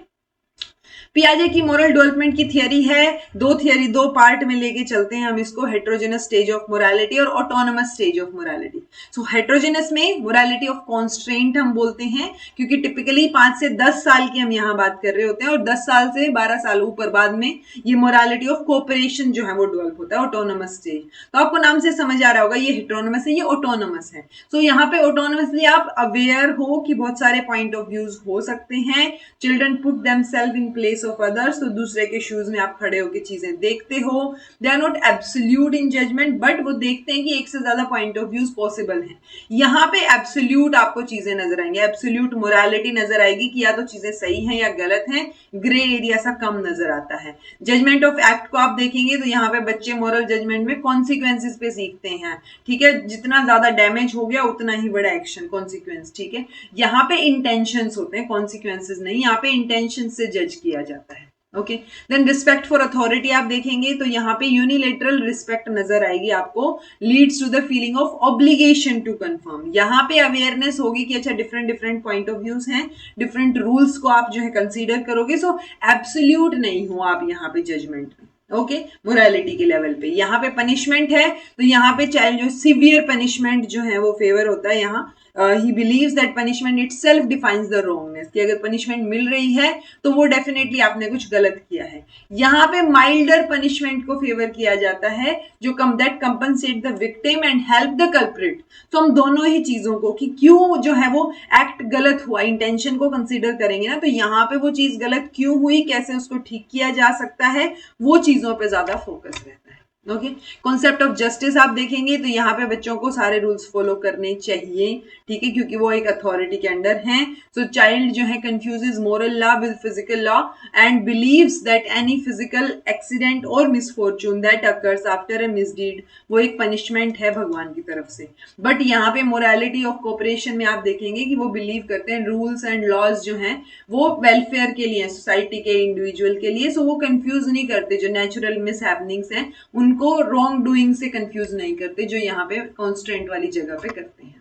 पियाजे की मोरल डेवलपमेंट की थियरी है, दो पार्ट में लेके चलते हैं हम इसको, हेट्रोजेनस स्टेज ऑफ मोरालिटी और autonomous stage of morality. So heterogeneous में मोरालिटी ऑफ कॉन्स्ट्रेंट हम बोलते हैं, क्योंकि टिपिकली 5 से 10 साल की हम यहाँ बात कर रहे होते हैं, और 10 साल से 12 साल ऊपर बाद में ये मोरालिटी ऑफ कोऑपरेशन जो है वो डेवलप होता है, ऑटोनमस स्टेज। तो आपको नाम से समझ आ रहा होगा ये हेट्रोनमस है, ये ऑटोनमस है। सो यहाँ पे ऑटोनमसली आप अवेयर हो कि बहुत सारे पॉइंट ऑफ व्यूज हो सकते हैं। Children put themselves in place of others, तो दूसरे के शूज में आप खड़े होकर चीजें देखते हो। They are not absolute in judgement, but वो देखते हैं कि एक से ज्यादा पॉइंट ऑफ व्यूज पॉसिबल हैं। यहाँ पे एब्सोल्यूट आपको चीजें नजर आएंगी, एब्सोल्यूट मोरालिटी नजर आएगी कि या तो चीजें सही हैं या गलत हैं, ग्रे एरिया सा कम नजर आता है। जजमेंट ऑफ एक्ट को आप देखेंगे तो यहाँ पे बच्चे मोरल जजमेंट में कॉन्सिक्वेंसेस पे सीखते हैं, ठीक है। जितना ज्यादा डैमेज हो गया उतना ही बड़ा एक्शन, कॉन्सिक्वेंस, ठीक है। यहाँ पे इंटेंशंस होते हैं, कॉन्सिक्वेंसेस नहीं, यहाँ पे इंटेंशन से जज किया जाता है। Okay, then respect for authority आप देखेंगे तो यहाँ पे यूनिलेटरल रिस्पेक्ट नजर आएगी आपको, leads to the feeling of obligation to conform. यहाँ पे अवेयरनेस होगी कि अच्छा different different point of views हैं, डिफरेंट रूल्स को आप जो है कंसीडर करोगे। सो एब्सोल्यूट नहीं हो आप यहाँ पे जजमेंट में। ओके, मोरालिटी के लेवल पे। यहाँ पे पनिशमेंट है तो यहाँ पे चाइल्ड जो सिवियर पनिशमेंट जो है वो फेवर होता है। यहाँ he believes that punishment itself defines the wrongness, कि अगर पनिशमेंट मिल रही है तो वो डेफिनेटली आपने कुछ गलत किया है। यहाँ पे माइल्डर पनिशमेंट को फेवर किया जाता है, जो that compensate the victim and help the culprit. तो हम दोनों ही चीजों को कि क्यों जो है वो एक्ट गलत हुआ, इंटेंशन को कंसीडर करेंगे ना, तो यहाँ पे वो चीज गलत क्यों हुई, कैसे उसको ठीक किया जा सकता है, वो चीजों पे ज्यादा फोकस रहता है। ओके, कॉन्सेप्ट ऑफ जस्टिस आप देखेंगे तो यहाँ पे बच्चों को सारे रूल्स फॉलो करने चाहिए, ठीक है, क्योंकि वो एक अथॉरिटी के अंडर हैं। सो चाइल्ड जो है confuses moral law with physical law and believes that any physical accident और misfortune that occurs after a misdeed, वो एक पनिशमेंट है भगवान की तरफ से। बट यहाँ पे मोरालिटी ऑफ कोऑपरेशन में आप देखेंगे कि वो बिलीव करते हैं रूल्स एंड लॉज जो हैं वो वेलफेयर के लिए, सोसाइटी के, इंडिविजुअल के लिए। सो वो कंफ्यूज नहीं करते, जो नेचुरल मिस हैपनिंग्स हैं उनको रॉन्ग डूइंग से कंफ्यूज नहीं करते, जो यहाँ पे कॉन्स्टेंट वाली जगह पे करते हैं।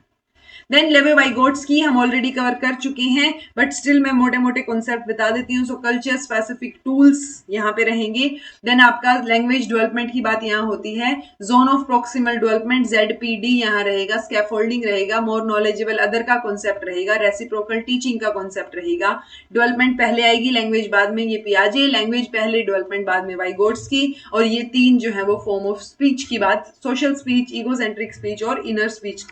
देन लेवी-वाइगोट्स्की हम ऑलरेडी कवर कर चुके हैं, बट स्टिल मैं मोटे मोटे कॉन्सेप्ट बता देती हूँ। सो कल्चर स्पेसिफिक टूल्स यहाँ पे रहेंगे। देन आपका लैंग्वेज डेवलपमेंट की बात यहाँ होती है, zone of proximal development ZPD यहाँ रहेगा, स्कैफोल्डिंग रहेगा, मोर नॉलेजेबल अदर का कॉन्सेप्ट रहेगा, रेसिप्रोकल टीचिंग का कॉन्सेप्ट रहेगा। डेवलपमेंट पहले आएगी, लैंग्वेज बाद में, ये पियाजे, लैंग्वेज पहले, डेवलपमेंट बाद में वाइगोट्स्की। और ये तीन जो है वो फॉर्म ऑफ स्पीच की बात, सोशल स्पीच, ईगोसेंट्रिक स्पीच और इनर स्पीच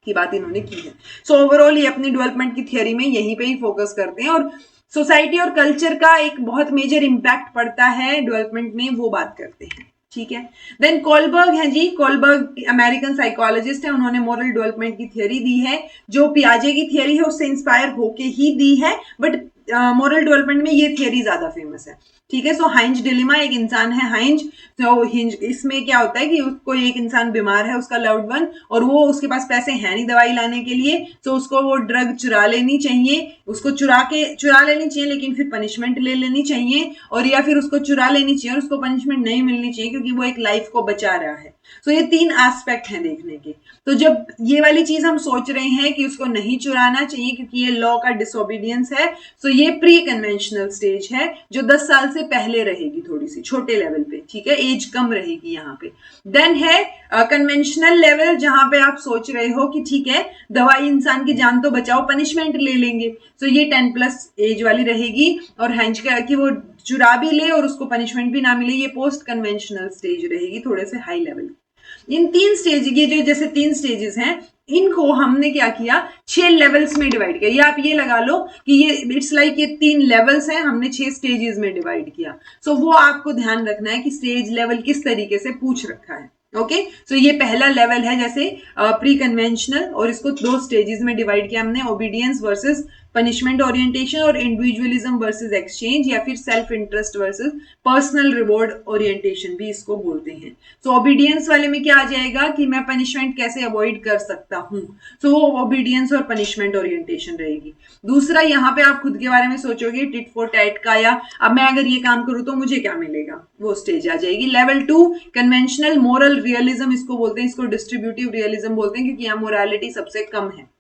की बात इन्होंने की है। सो ओवरऑल ये अपनी डेवलपमेंट की थियरी में यहीं पे ही फोकस करते हैं, और सोसाइटी और कल्चर का एक बहुत मेजर इंपैक्ट पड़ता है डेवलपमेंट में, वो बात करते हैं, ठीक है। देन कोलबर्ग है जी, कोलबर्ग अमेरिकन साइकोलॉजिस्ट है, उन्होंने मोरल डेवलपमेंट की थियरी दी है, जो पियाजे की थियरी है उससे इंस्पायर होके ही दी है, बट मोरल डेवलपमेंट में ये थियरी ज्यादा फेमस है, ठीक है। सो हाइंज डिलेमा, एक इंसान है हाइंज, तो हिंज इसमें क्या होता है कि उसको एक इंसान बीमार है, उसका लव्ड वन, और वो उसके पास पैसे हैं नहीं दवाई लाने के लिए, तो उसको वो ड्रग चुरा लेनी चाहिए, उसको चुरा लेनी चाहिए, लेकिन फिर पनिशमेंट ले लेनी चाहिए, और या फिर उसको चुरा लेनी चाहिए और उसको पनिशमेंट नहीं मिलनी चाहिए क्योंकि वो एक लाइफ को बचा रहा है। सो ये तीन एस्पेक्ट हैं देखने के। तो जब ये वाली चीज हम सोच रहे हैं कि उसको नहीं चुराना चाहिए क्योंकि ये लॉ का डिसोबीडियंस है, सो ये प्री कन्वेंशनल स्टेज है, जो 10 साल से पहले रहेगी, थोड़ी सी छोटे लेवल पे, ठीक है, एज कम रहेगी यहाँ पे। देन है कन्वेंशनल लेवल, जहां पे आप सोच रहे हो कि ठीक है दवाई इंसान की जान तो बचाओ, पनिशमेंट ले लेंगे, तो ये 10+ एज वाली रहेगी, और हैंज का कि वो चुरा भी ले और उसको पनिशमेंट भी ना मिले, ये पोस्ट कन्वेंशनल स्टेज रहेगी, थोड़े से हाई लेवल। इन तीन स्टेज, ये जो जैसे 3 स्टेजेस हैं, इनको हमने क्या किया, 6 लेवल्स में डिवाइड किया। ये आप ये लगा लो कि ये इट्स लाइक ये 3 लेवल्स हैं, हमने 6 स्टेजेस में डिवाइड किया। सो वो आपको ध्यान रखना है कि स्टेज लेवल किस तरीके से पूछ रखा है। ओके, सो ये पहला लेवल है जैसे प्री कन्वेंशनल, और इसको 2 स्टेजेस में डिवाइड किया हमने, ओबीडियंस वर्सेस पनिशमेंट ओरिएंटेशन, और इंडिविजुअलिज्म वर्सेस एक्सचेंज, या फिर self interest versus personal reward orientation भी इसको बोलते हैं। सो ओबीडियंस वाले में क्या आ जाएगा कि मैं पनिशमेंट कैसे अवॉइड कर सकता हूं, सो वो ओबीडियंस और पनिशमेंट ओरिएंटेशन रहेगी। दूसरा, यहाँ पे आप खुद के बारे में सोचोगे टिट फॉर टैट का, या अब मैं अगर ये काम करूं तो मुझे क्या मिलेगा, वो स्टेज आ जाएगी। लेवल 2 कन्वेंशनल मोरल रियलिज्म इसको बोलते हैं, इसको डिस्ट्रीब्यूटिव रियलिज्म बोलते हैं, क्योंकि यहाँ मोरालिटी सबसे कम है।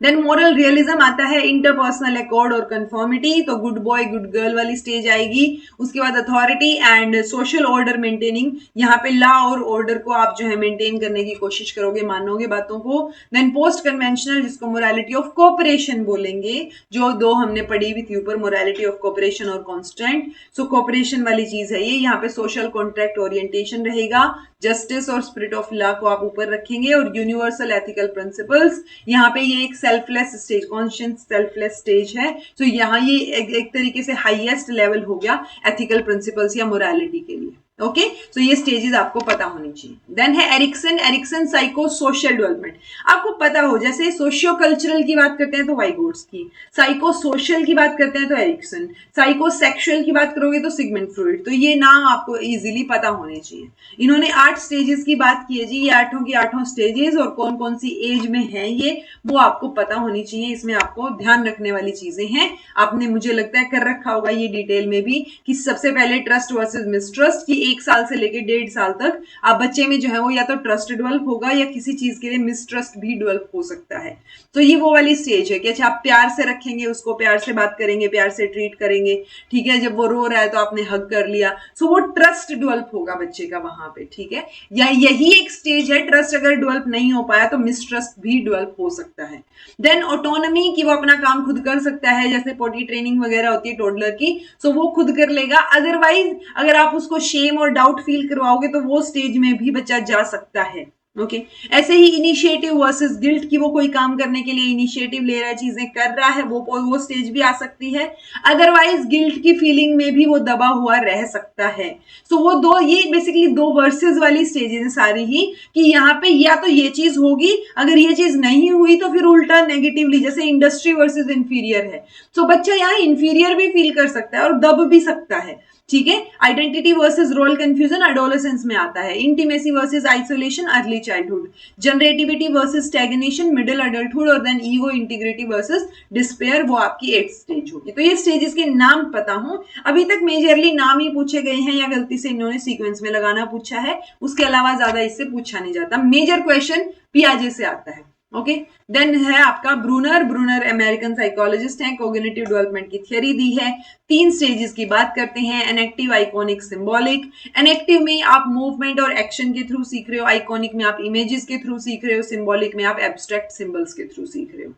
देन मोरल रियलिज्म आता है, इंटरपर्सनल अकॉर्ड और कंफर्मिटी, तो गुड बॉय गुड गर्ल वाली स्टेज आएगी। उसके बाद authority and social order maintaining, यहाँ पे लॉ और ऑर्डर को आप जो है मेंटेन करने की कोशिश करोगे, मानोगे बातों को। देन पोस्ट कन्वेंशनल, जिसको मोरालिटी ऑफ कोऑपरेशन बोलेंगे, जो दो हमने पढ़ी हुई थी ऊपर, मोरालिटी ऑफ कोऑपरेशन और कांस्टेंट। सो कोऑपरेशन वाली चीज है ये। यहाँ पे सोशल कॉन्ट्रैक्ट ओरिएंटेशन रहेगा, जस्टिस और स्पिरिट ऑफ लॉ को आप ऊपर रखेंगे, और यूनिवर्सल एथिकल प्रिंसिपल्स। यहाँ पे ये एक selfless stage, conscious selfless stage है। तो यहाँ ये एक तरीके से हाईएस्ट लेवल हो गया एथिकल प्रिंसिपल्स या मोरालिटी के लिए। ओके, सो ये स्टेजेस आपको पता होनी चाहिए। देन है एरिक्सन साइको सोशल डेवलपमेंट। आपको पता हो, जैसे सोशियो कल्चरल की बात करते हैं तो वाइगोट्स्की, साइको सोशल की बात करते हैं तो एरिक्सन, साइको सेक्सुअल की बात करोगे तो सिगमंड फ्रॉइड। तो ये नाम आपको इजीली पता होने चाहिए। इन्होंने 8 स्टेजेस की बात की है जी, ये 8 की 8 स्टेजेस, और कौन कौन सी एज में है ये वो आपको पता होनी चाहिए। इसमें आपको ध्यान रखने वाली चीजें हैं, आपने मुझे लगता है कर रखा होगा ये डिटेल में भी, कि सबसे पहले ट्रस्ट वर्सेस मिसट्रस्ट की 1 साल से लेके 1.5 साल तक आप बच्चे में जो है वो या तो ट्रस्ट डेवलप होगा या किसी चीज के लिए मिसट्रस्ट भी डेवलप हो सकता है। तो ये वो वाली स्टेज है कि अच्छा आप प्यार से रखेंगे उसको, प्यार से बात करेंगे, प्यार से ट्रीट करेंगे, ठीक है। जब वो रो रहा है तो आपने हग कर लिया, सो वो ट्रस्ट डेवलप होगा बच्चे का वहां पे, ठीक है। या यही एक स्टेज है, ट्रस्ट अगर डेवलप नहीं हो पाया तो मिसट्रस्ट भी डेवलप हो सकता है। देन ऑटोनॉमी, कि वो अपना काम खुद कर सकता है, जैसे पोटी ट्रेनिंग वगैरह होती है टोडलर की, सो वो खुद कर लेगा। अदरवाइज अगर आप उसको शेम और डाउट फील करवाओगे तो वो स्टेज में भी बच्चा जा सकता है। ओके, ऐसे ही इनिशिएटिव वर्सेस गिल्ट, की वो कोई काम करने के लिए इनिशिएटिव ले रहा है, चीजें कर रहा है, वो स्टेज भी आ सकती है। अदरवाइज गिल्ट की फीलिंग में भी वो दबा हुआ रह सकता है। सो वो दो, ये बेसिकली 2 वर्सेस वाली स्टेजेस हैं सारी ही, कि यहाँ पे या तो ये चीज होगी, अगर ये चीज नहीं हुई तो फिर उल्टा नेगेटिवली, जैसे इंडस्ट्री वर्सेस इंफीरियर है, सो बच्चा यहाँ इंफीरियर भी फील कर सकता है और दब भी सकता है, ठीक है। Identity versus role confusion adolescence में आता है। Intimacy versus isolation early childhood, generativity versus stagnation middle adulthood, और then ego integrity versus despair, वो आपकी 8th स्टेज होगी। तो ये स्टेजेस के नाम पता हो। अभी तक मेजरली नाम ही पूछे गए हैं या गलती से इन्होंने सीक्वेंस में लगाना पूछा है, उसके अलावा ज्यादा इससे पूछा नहीं जाता। मेजर क्वेश्चन पियाजे से आता है। ओके, देन है आपका ब्रूनर अमेरिकन साइकोलॉजिस्ट हैं, कोग्निटिव डेवलपमेंट की थ्योरी दी है। 3 स्टेजेस की बात करते हैं, एनेक्टिव, आइकॉनिक, सिंबॉलिक। एनेक्टिव में आप मूवमेंट और एक्शन के थ्रू सीख रहे हो, आइकॉनिक में आप इमेजेस के थ्रू सीख रहे हो, सिंबॉलिक में आप एब्स्ट्रैक्ट सिंबल्स के थ्रू सीख रहे हो,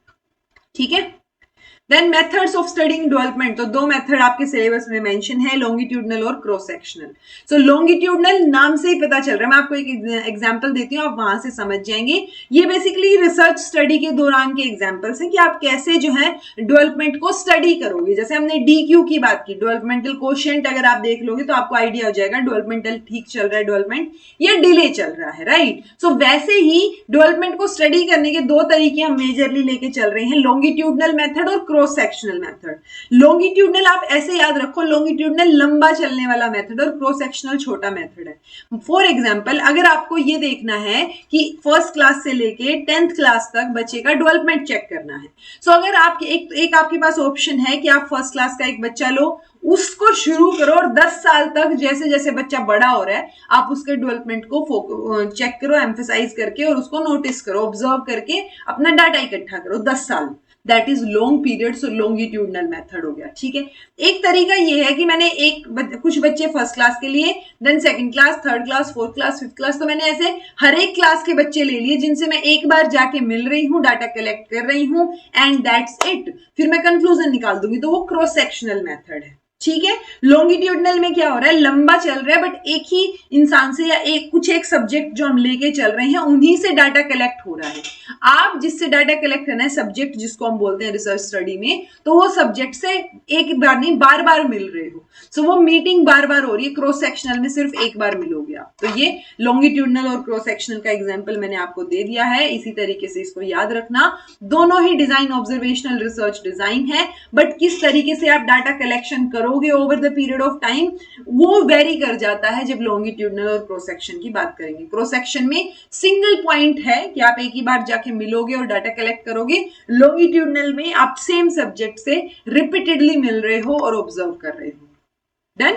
ठीक है। Then methods of studying development, तो 2 मेथड आपके सिलेबस में मेंशन है, लॉन्गिट्यूडनल और क्रॉस सेक्शनल। सो लॉन्गिट्यूडनल नाम से ही पता चल रहा है, मैं आपको एक एग्जांपल देती हूँ, आप वहां से समझ जाएंगे। ये बेसिकली रिसर्च स्टडी के दौरान के एग्जांपल्स हैं कि आप कैसे जो है डेवलपमेंट को स्टडी करोगे। जैसे हमने DQ की बात की, डेवलपमेंटल कोशेंट, अगर आप देख लोगे तो आपको आइडिया हो जाएगा डेवलपमेंटल ठीक चल रहा है डेवलपमेंट या डिले चल रहा है, राइट। सो वैसे ही डेवलपमेंट को स्टडी करने के 2 तरीके हम मेजरली लेके चल रहे हैं, लॉन्गिट्यूडनल मेथड और क्रॉस सेक्शनल मेथड। लॉन्गिट्यूडनल आप ऐसे याद रखो, लॉन्गिट्यूडनल लंबा चलने वाला मेथड और क्रॉस सेक्शनल छोटा मेथड है। फॉर एग्जांपल, अगर आपको ये देखना है कि 1st क्लास से लेके 10th क्लास तक बच्चे का डेवलपमेंट चेक करना है, सो अगर आप एक आपके पास ऑप्शन है कि आप 1st क्लास का एक बच्चा लो, उसको शुरू करो, और 10 साल तक जैसे जैसे बच्चा बड़ा हो रहा है आप उसके डेवलपमेंट को चेक करो, एम्फेसाइज करके, और उसको नोटिस करो, ऑब्जर्व करके अपना डाटा इकट्ठा करो 10 साल। That is long period, so longitudinal method हो गया, ठीक है। एक तरीका ये है कि मैंने कुछ बच्चे 1st क्लास के लिए, then 2nd class, 3rd class, 4th class, 5th class, तो मैंने ऐसे हर एक क्लास के बच्चे ले लिए जिनसे मैं एक बार जाके मिल रही हूँ, डाटा कलेक्ट कर रही हूँ, एंड दैट्स इट। फिर मैं कंक्लूजन निकाल दूंगी, तो वो क्रॉस सेक्शनल मेथड है, ठीक है। लॉन्गिट्यूडनल में क्या हो रहा है, लंबा चल रहा है बट एक ही इंसान से या एक सब्जेक्ट जो हम लेके चल रहे हैं उन्हीं से डाटा कलेक्ट हो रहा है। आप जिससे डाटा कलेक्ट करना है, सब्जेक्ट जिसको हम बोलते हैं रिसर्च स्टडी में, तो वो सब्जेक्ट से एक बार नहीं बार बार मिल रहे हो, सो वो मीटिंग बार बार हो रही है। क्रॉस सेक्शनल में सिर्फ एक बार मिलोगे आप। तो ये लॉन्गिट्यूडनल और क्रॉस सेक्शनल का एग्जाम्पल मैंने आपको दे दिया है, इसी तरीके से इसको याद रखना। दोनों ही डिजाइन ऑब्जर्वेशनल रिसर्च डिजाइन है, बट किस तरीके से आप डाटा कलेक्शन करोगे over the period of time वो वेरी कर जाता है जब लॉन्गिट्यूडनल और क्रॉस सेक्शन की बात करेंगे। क्रॉस सेक्शन में सिंगल पॉइंट है कि आप एक ही बार जाके मिलोगे और डाटा कलेक्ट करोगे, लॉन्गिट्यूडनल में आप सेम सब्जेक्ट से रिपीटेडली मिल रहे हो और ऑब्जर्व कर रहे हो। Done.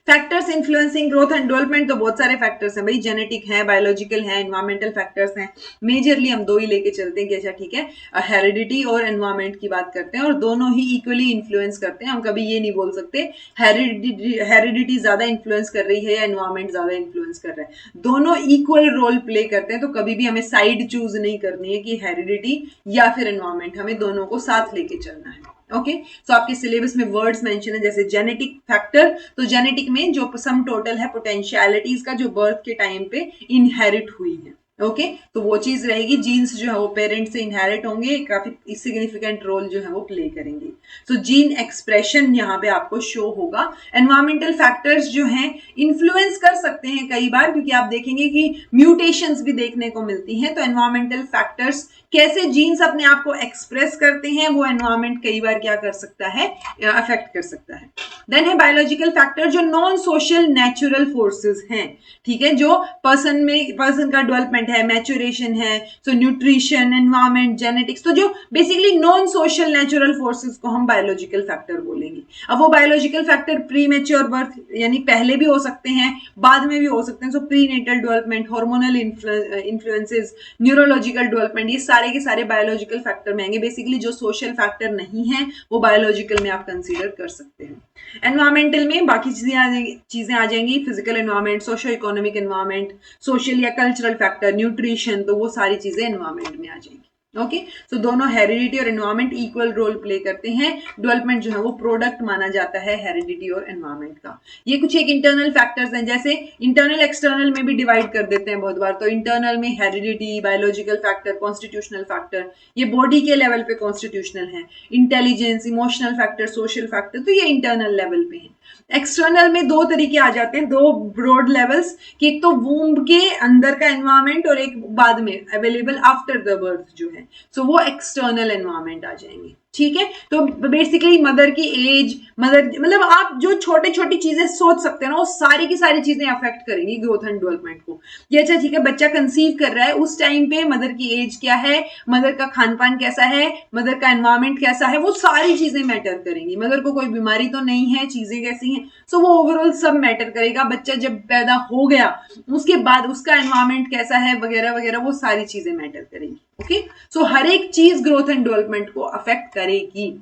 Factors influencing growth and development, तो बहुत सारे फैक्टर्स हैं भाई, जेनेटिक है, बायोलॉजिकल है, एनवायरमेंटल फैक्टर्स हैं। मेजरली हम दो ही लेके चलते हैं कि अच्छा ठीक है, हेरिडिटी और एनवायरमेंट की बात करते हैं, और दोनों ही इक्वली इन्फ्लुएंस करते हैं। हम कभी ये नहीं बोल सकते हेरिडिटी ज्यादा इन्फ्लुएंस कर रही है या एनवायरमेंट ज्यादा इन्फ्लुएंस कर रहा है, दोनों इक्वल रोल प्ले करते हैं। तो कभी भी हमें साइड चूज नहीं करनी है कि हेरिडिटी या फिर एनवायरमेंट, हमें दोनों को साथ लेके चलना है। ओके, सो आपके सिलेबस में वर्ड्स मेंशन है जैसे जेनेटिक फैक्टर, तो जेनेटिक में जो सम टोटल है पोटेंशियलिटीज का जो बर्थ के टाइम पे इनहेरिट हुई है। ओके, तो वो चीज रहेगी, जीन्स जो है वो पेरेंट से इनहेरिट होंगे, काफी सिग्निफिकेंट रोल जो है वो प्ले करेंगे। सो जीन एक्सप्रेशन यहाँ पे आपको शो होगा। एनवायरमेंटल फैक्टर्स जो हैं इन्फ्लुएंस कर सकते हैं कई बार, क्योंकि आप देखेंगे कि म्यूटेशंस भी देखने को मिलती हैं। तो एनवायरमेंटल फैक्टर्स कैसे जीन्स अपने आप को एक्सप्रेस करते हैं, वो एनवायरमेंट कई बार क्या कर सकता है, अफेक्ट कर सकता है। देन है बायोलॉजिकल फैक्टर, जो नॉन सोशल नेचुरल फोर्सेस हैं, ठीक है, जो पर्सन का डेवलपमेंट है, मैच्योरेशन है, सो न्यूट्रिशन, एनवायरमेंट, जेनेटिक्स, तो जो basically non social natural forces को हम बायोलॉजिकल फैक्टर बोलेंगे। अब वो biological factor pre mature birth यानी पहले भी हो सकते हैं, बाद में भी हो सकते हैं। So prenatal development, hormonal influences, neurological development, ये सारे के सारे बायोलॉजिकल फैक्टर में आएंगे। बेसिकली जो सोशल फैक्टर नहीं है वो बायोलॉजिकल में आप कंसीडर कर सकते हैं। एनवायरमेंटल में बाकी चीजें आ जाएंगी, physical environment, socio economic environment, social या कल्चरल फैक्टर, न्यूट्रिशन, तो वो सारी चीजें एनवायरमेंट में आ जाएंगी। ओके, सो दोनों हेरिडिटी और एनवायरमेंट इक्वल रोल प्ले करते हैं। डेवलपमेंट जो है वो प्रोडक्ट माना जाता है हेरिडिटी और एनवायरमेंट का। ये कुछ एक इंटरनल फैक्टर्स हैं, जैसे इंटरनल एक्सटर्नल में भी डिवाइड कर देते हैं बहुत बार। तो इंटरनल में heredity, biological factor, constitutional factor, ये बॉडी के लेवल पे कॉन्स्टिट्यूशनल है। Intelligence, emotional factor, social factor, तो ये इंटरनल लेवल पे है। एक्सटर्नल में दो तरीके आ जाते हैं, दो ब्रॉड लेवल्स, कि एक तो वूम्ब के अंदर का एनवायरमेंट और एक बाद में अवेलेबल आफ्टर द बर्थ जो है, सो वो एक्सटर्नल एनवायरमेंट आ जाएंगे। ठीक है, तो बेसिकली मदर की एज, मदर मतलब आप जो छोटे छोटी चीजें सोच सकते हैं ना, वो सारी की सारी चीजें अफेक्ट करेंगी ग्रोथ एंड डेवलपमेंट को। ये अच्छा ठीक है, बच्चा कंसीव कर रहा है, उस टाइम पे मदर की एज क्या है, मदर का खान पान कैसा है, मदर का एनवायरमेंट कैसा है, वो सारी चीजें मैटर करेंगी। मदर को कोई बीमारी तो नहीं है, चीजें कैसी हैं, सो वो ओवरऑल सब मैटर करेगा। बच्चा जब पैदा हो गया उसके बाद उसका एनवायरमेंट कैसा है वगैरह वगैरह, वो सारी चीजें मैटर करेंगी। ओके, सो हर एक चीज ग्रोथ एंड डेवलपमेंट को अफेक्ट करेगी।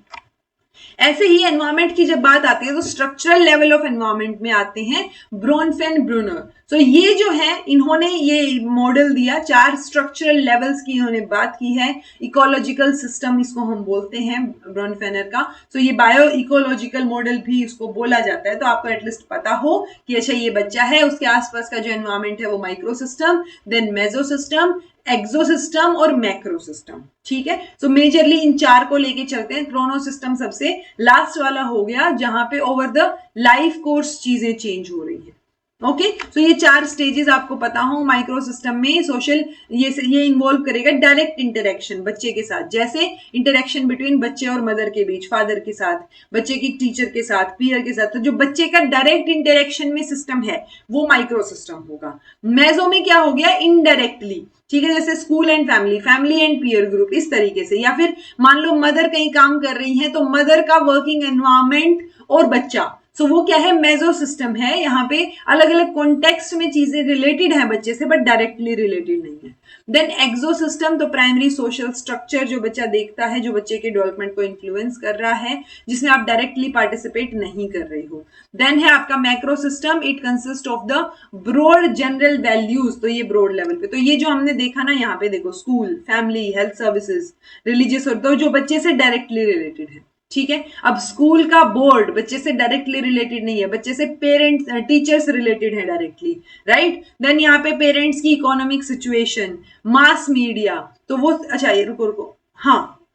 ऐसे ही एनवायरमेंट की जब बात आती है तो स्ट्रक्चरल लेवल ऑफ एनवायरमेंट में आते हैं ब्रोनफेन ब्रूनर। तो ये जो है, इन्होंने ये मॉडल दिया, 4 स्ट्रक्चरल लेवल्स की इन्होंने बात की है। इकोलॉजिकल सिस्टम इसको हम बोलते हैं ब्रोनफेनर का। तो ये बायो इकोलॉजिकल मॉडल भी इसको बोला जाता है। तो आपको एटलीस्ट पता हो कि अच्छा ये बच्चा है, उसके आसपास का जो एनवायरमेंट है वो micro system, then meso system, exo system और मैक्रो सिस्टम। ठीक है, सो मेजरली इन 4 को लेके चलते हैं। क्रोनो सिस्टम सबसे लास्ट वाला हो गया, जहां पे ओवर द लाइफ कोर्स चीजें चेंज हो रही है। ओके, सो ये 4 स्टेजेस आपको पता हो। माइक्रो सिस्टम में सोशल ये इन्वॉल्व करेगा डायरेक्ट इंटरेक्शन बच्चे के साथ, जैसे इंटरेक्शन बिटवीन बच्चे और मदर के बीच, फादर के साथ, बच्चे की टीचर के साथ, पीयर के साथ। तो जो बच्चे का डायरेक्ट इंटरेक्शन में सिस्टम है वो माइक्रो सिस्टम होगा। मेसो में क्या हो गया, इनडायरेक्टली, ठीक है, जैसे school and family, family and peer group, इस तरीके से। या फिर मान लो मदर कहीं काम कर रही है, तो मदर का वर्किंग एनवायरमेंट और बच्चा, सो वो क्या है, मेसो सिस्टम है। यहाँ पे अलग अलग कॉन्टेक्स्ट में चीजें रिलेटेड है बच्चे से, बट डायरेक्टली रिलेटेड नहीं है। देन एक्सो सिस्टम, तो प्राइमरी सोशल स्ट्रक्चर जो बच्चा देखता है, जो बच्चे के डेवलपमेंट को इन्फ्लुएंस कर रहा है, जिसमें आप डायरेक्टली पार्टिसिपेट नहीं कर रहे हो। देन है आपका macro system, it consist of the broad general values, तो ये ब्रॉड लेवल पे। तो ये जो हमने देखा ना, यहाँ पे देखो school, family, health services, religious, और तो जो बच्चे से डायरेक्टली रिलेटेड है। ठीक है, अब स्कूल का बोर्ड बच्चे से डायरेक्टली रिलेटेड नहीं है, बच्चे से पेरेंट्स, टीचर्स रिलेटेड है डायरेक्टली, राइट। देन यहाँ पे पेरेंट्स की इकोनॉमिक सिचुएशन, मास मीडिया, तो वो अच्छा ये रुको रुको, हाँ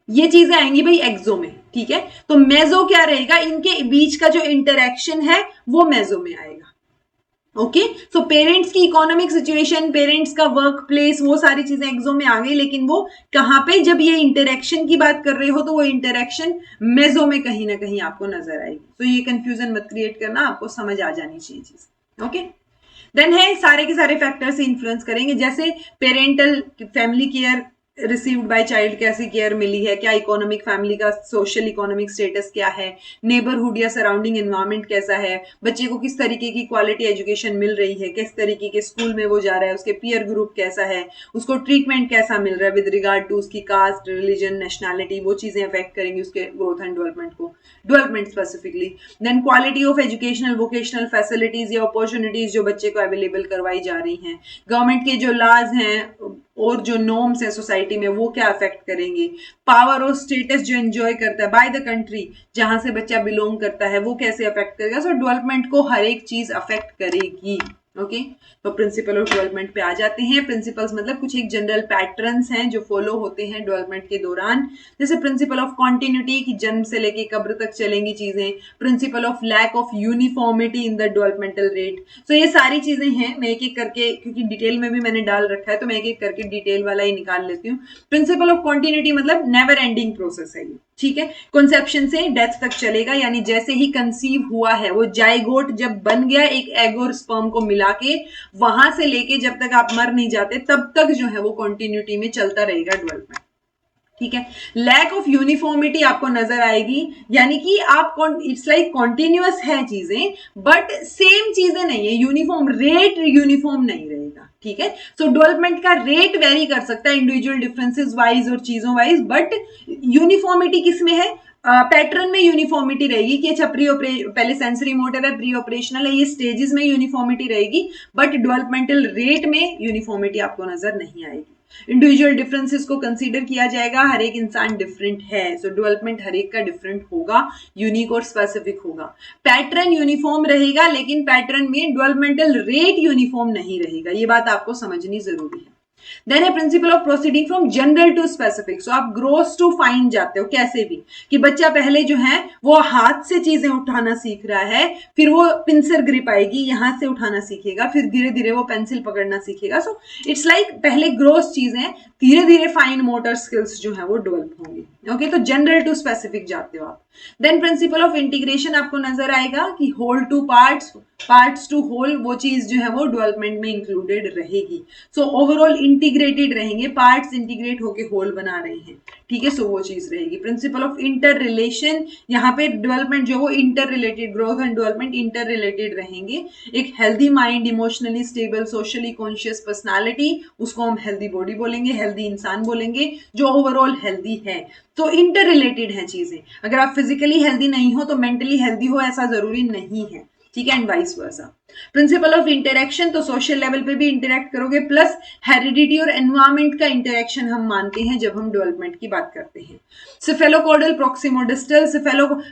ये चीजें आएंगी भाई एक्सो में। ठीक है, तो मेसो क्या रहेगा, इनके बीच का जो इंटरेक्शन है वो मेसो में आएगा। ओके, सो पेरेंट्स की इकोनॉमिक सिचुएशन, पेरेंट्स का वर्क प्लेस, वो सारी चीजें एक्सो में आ गई, लेकिन वो कहां पे, जब ये इंटरेक्शन की बात कर रहे हो तो वो इंटरेक्शन मेसो में कहीं ना कहीं आपको नजर आएगी। तो ये कंफ्यूजन मत क्रिएट करना, आपको समझ आ जानी चाहिए चीज। ओके, देन है सारे के सारे फैक्टर से इन्फ्लुएंस करेंगे, जैसे parental family care received by child कैसी केयर मिली है, क्या इकोनॉमिक फैमिली का सोशल इकोनॉमिक स्टेटस क्या है, नेबरहुड या सराउंडिंग एनवायरनमेंट कैसा है, बच्चे को किस तरीके की क्वालिटी एजुकेशन मिल रही है, किस तरीके के स्कूल में वो जा रहा है, उसके पीयर ग्रुप कैसा है, उसको ट्रीटमेंट कैसा मिल रहा है विद रिगार्ड टू उसकी कास्ट, रिलीजन, नेशनैलिटी, वो चीजें अफेक्ट करेंगी उसके ग्रोथ एंड डेवलपमेंट को, development specifically. Then quality of educational vocational facilities या अपॉर्चुनिटीज जो बच्चे को अवेलेबल करवाई जा रही हैं, गवर्नमेंट के जो लॉज हैं और जो नॉर्म्स है सोसाइटी में वो क्या अफेक्ट करेंगे, पावर और स्टेटस जो एंजॉय करता है बाय द कंट्री जहां से बच्चा बिलोंग करता है वो कैसे अफेक्ट करेगा। सो डेवलपमेंट को हर एक चीज अफेक्ट करेगी। ओके तो प्रिंसिपल ऑफ डेवलपमेंट पे आ जाते हैं। प्रिंसिपल्स मतलब कुछ एक जनरल पैटर्न्स हैं जो फॉलो होते हैं डेवलपमेंट के दौरान, जैसे प्रिंसिपल ऑफ कॉन्टिन्यूटी की जन्म से लेके कब्र तक चलेंगी चीजें, principle of lack of uniformity in the developmental rate. So ये सारी चीजें हैं, मैं एक एक करके क्योंकि डिटेल में भी मैंने डाल रखा है तो मैं एक एक करके डिटेल वाला ही निकाल लेती हूँ। प्रिंसिपल ऑफ कॉन्टिन्यूटी मतलब नेवर एंडिंग प्रोसेस है ये, ठीक है, कॉन्सेप्शन से डेथ तक चलेगा, यानी जैसे ही कंसीव हुआ है वो जाइगोट जब बन गया एक एग और स्पर्म को मिला के, वहां से लेके जब तक आप मर नहीं जाते तब तक जो है वो कंटिन्यूटी में चलता रहेगा डेवलपमेंट, ठीक है। लैक ऑफ यूनिफॉर्मिटी आपको नजर आएगी, यानी कि आप इट्स लाइक कॉन्टिन्यूअस है चीजें बट सेम चीजें नहीं है, यूनिफॉर्म रेट यूनिफॉर्म नहीं रहेगा, ठीक है। सो डेवलपमेंट का रेट वेरी कर सकता है इंडिविजुअल डिफरेंसेस वाइज और चीजों वाइज, बट यूनिफॉर्मिटी किसमें है, पैटर्न में यूनिफॉर्मिटी रहेगी कि अच्छा पहले सेंसरी मोटर है, प्री ऑपरेशनल है, ये स्टेजेस में यूनिफॉर्मिटी रहेगी, बट डेवलपमेंटल रेट में यूनिफॉर्मिटी आपको नजर नहीं आएगी। इंडिविजुअल डिफरेंसेस को कंसीडर किया जाएगा, हर एक इंसान डिफरेंट है, सो डेवलपमेंट हर एक का डिफरेंट होगा, यूनिक और स्पेसिफिक होगा। पैटर्न यूनिफॉर्म रहेगा लेकिन पैटर्न में डेवलपमेंटल रेट यूनिफॉर्म नहीं रहेगा, ये बात आपको समझनी जरूरी है। देन है principle of proceeding from general to specific. So आप ग्रोस टू फाइन जाते हो कैसे भी, कि बच्चा पहले जो है वो हाथ से चीजें उठाना सीख रहा है, फिर वो पिंसर ग्रिप आएगी, यहां से उठाना सीखेगा, फिर धीरे धीरे वो पेंसिल पकड़ना सीखेगा। सो इट्स लाइक पहले ग्रोस चीजें, धीरे धीरे फाइन मोटर स्किल्स जो है वो डेवलप होंगे। ओके तो जनरल टू स्पेसिफिक जाते हो आप। देन प्रिंसिपल ऑफ इंटीग्रेशन आपको नजर आएगा कि whole to parts, parts to whole, वो चीज जो है वो डेवलपमेंट में इंक्लूडेड रहेगी। सो ओवरऑल इंटीग्रेटेड रहेंगे, पार्ट्स इंटीग्रेट होके होल बना रहे हैं, ठीक है, सो वो चीज रहेगी। प्रिंसिपल ऑफ इंटर रिलेशन, यहाँ पे डेवलपमेंट जो वो inter related, growth and development inter related रहेंगे। एक healthy mind, emotionally stable, socially conscious personality, उसको हम हेल्दी बॉडी बोलेंगे, हेल्दी इंसान बोलेंगे जो ओवरऑल हेल्दी है। तो इंटर रिलेटेड है चीजें, अगर आप फिजिकली हेल्दी नहीं हो तो मेंटली हेल्दी हो ऐसा जरूरी नहीं है, ठीक है, and vice versa. Principle of interaction, तो सोशल लेवल पे भी इंटरेक्ट करोगे, प्लस हेरिडिटी और एनवायरमेंट का इंटरेक्शन हम मानते हैं जब हम डेवलपमेंट की बात करते हैं। सिफेलोकॉर्डल, प्रोक्सिमो डिस्टल,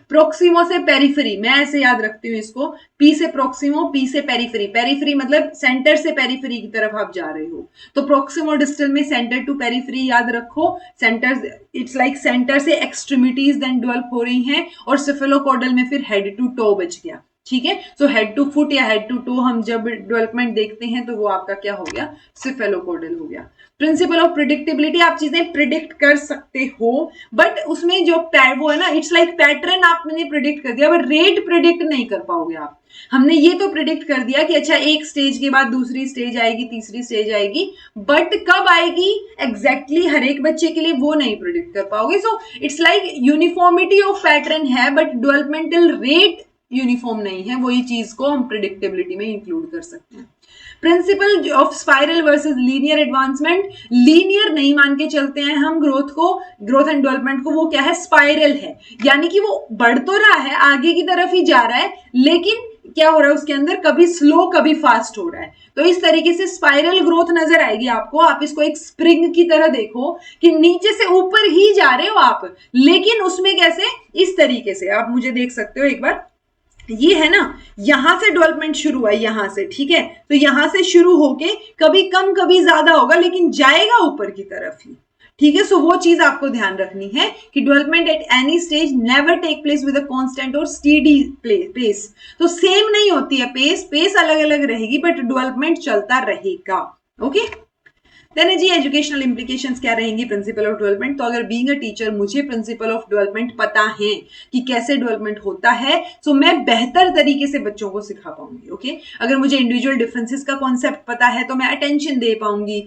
प्रोक्सिमो से पेरिफेरी, मैं ऐसे याद रखती हूँ इसको, पी से प्रोक्सिमो, पी से पेरिफेरी, पेरिफेरी मतलब सेंटर से पेरिफेरी की तरफ आप जा रहे हो, तो प्रोक्सिमो डिस्टल में सेंटर टू पेरिफेरी याद रखो, सेंटर इट्स लाइक सेंटर से एक्सट्रीमिटीज देन डेवलप हो रही हैं, और सिफेलोकॉर्डल में फिर हेड टू टो बच गया, ठीक है। सो हेड टू फुट या हेड टू टो हम जब डेवलपमेंट देखते हैं तो वो आपका क्या हो गया, सिफेलोकॉर्डल हो गया। प्रिंसिपल ऑफ प्रिडिक्टेबिलिटी, आप चीजें प्रिडिक्ट कर सकते हो बट उसमें जो वो है ना, इट्स लाइक पैटर्न आपने प्रिडिक्ट कर दिया बट रेट प्रिडिक्ट नहीं कर पाओगे आप। हमने ये तो प्रिडिक्ट कर दिया कि अच्छा एक स्टेज के बाद दूसरी स्टेज आएगी, तीसरी स्टेज आएगी, बट कब आएगी एग्जैक्टली हर एक बच्चे के लिए वो नहीं प्रिडिक्ट कर पाओगे। So it's like uniformity of pattern है बट डेवलपमेंटल रेट यूनिफॉर्म नहीं है, वही चीज को हम प्रिडिक्टेबिलिटी में इंक्लूड कर सकते हैं। Principle of spiral versus linear advancement, linear नहीं मान के चलते हैं हम ग्रोथ को, ग्रोथ एंड डेवलपमेंट को, वो क्या है, स्पाइरल है, यानी कि वो बढ़ तो रहा है, आगे की तरफ ही जा रहा है, लेकिन क्या हो रहा है उसके अंदर, कभी स्लो कभी फास्ट हो रहा है। तो इस तरीके से स्पाइरल ग्रोथ नजर आएगी आपको। आप इसको एक स्प्रिंग की तरह देखो कि नीचे से ऊपर ही जा रहे हो आप, लेकिन उसमें कैसे, इस तरीके से आप मुझे देख सकते हो एक बार, ये है ना, यहां से डेवलपमेंट शुरू है, यहां से, ठीक है, तो यहां से शुरू होके कभी कम कभी ज्यादा होगा लेकिन जाएगा ऊपर की तरफ ही, ठीक है। सो वो चीज आपको ध्यान रखनी है कि development at any stage never take place with a constant और स्टेडी पेस। तो सेम नहीं होती है पेस, पेस अलग अलग रहेगी बट डेवलपमेंट चलता रहेगा। ओके देन जी एजुकेशनल इंप्लीकेशंस क्या रहेंगी प्रिंसिपल ऑफ डेवलपमेंट। तो अगर बीइंग अ टीचर मुझे प्रिंसिपल ऑफ डेवलपमेंट पता है कि कैसे डेवलपमेंट होता है, तो मैं बेहतर तरीके से बच्चों को सिखा पाऊंगी। ओके, अगर मुझे इंडिविजुअल डिफरेंसेस का कॉन्सेप्ट पता है तो मैं अटेंशन दे पाऊंगी,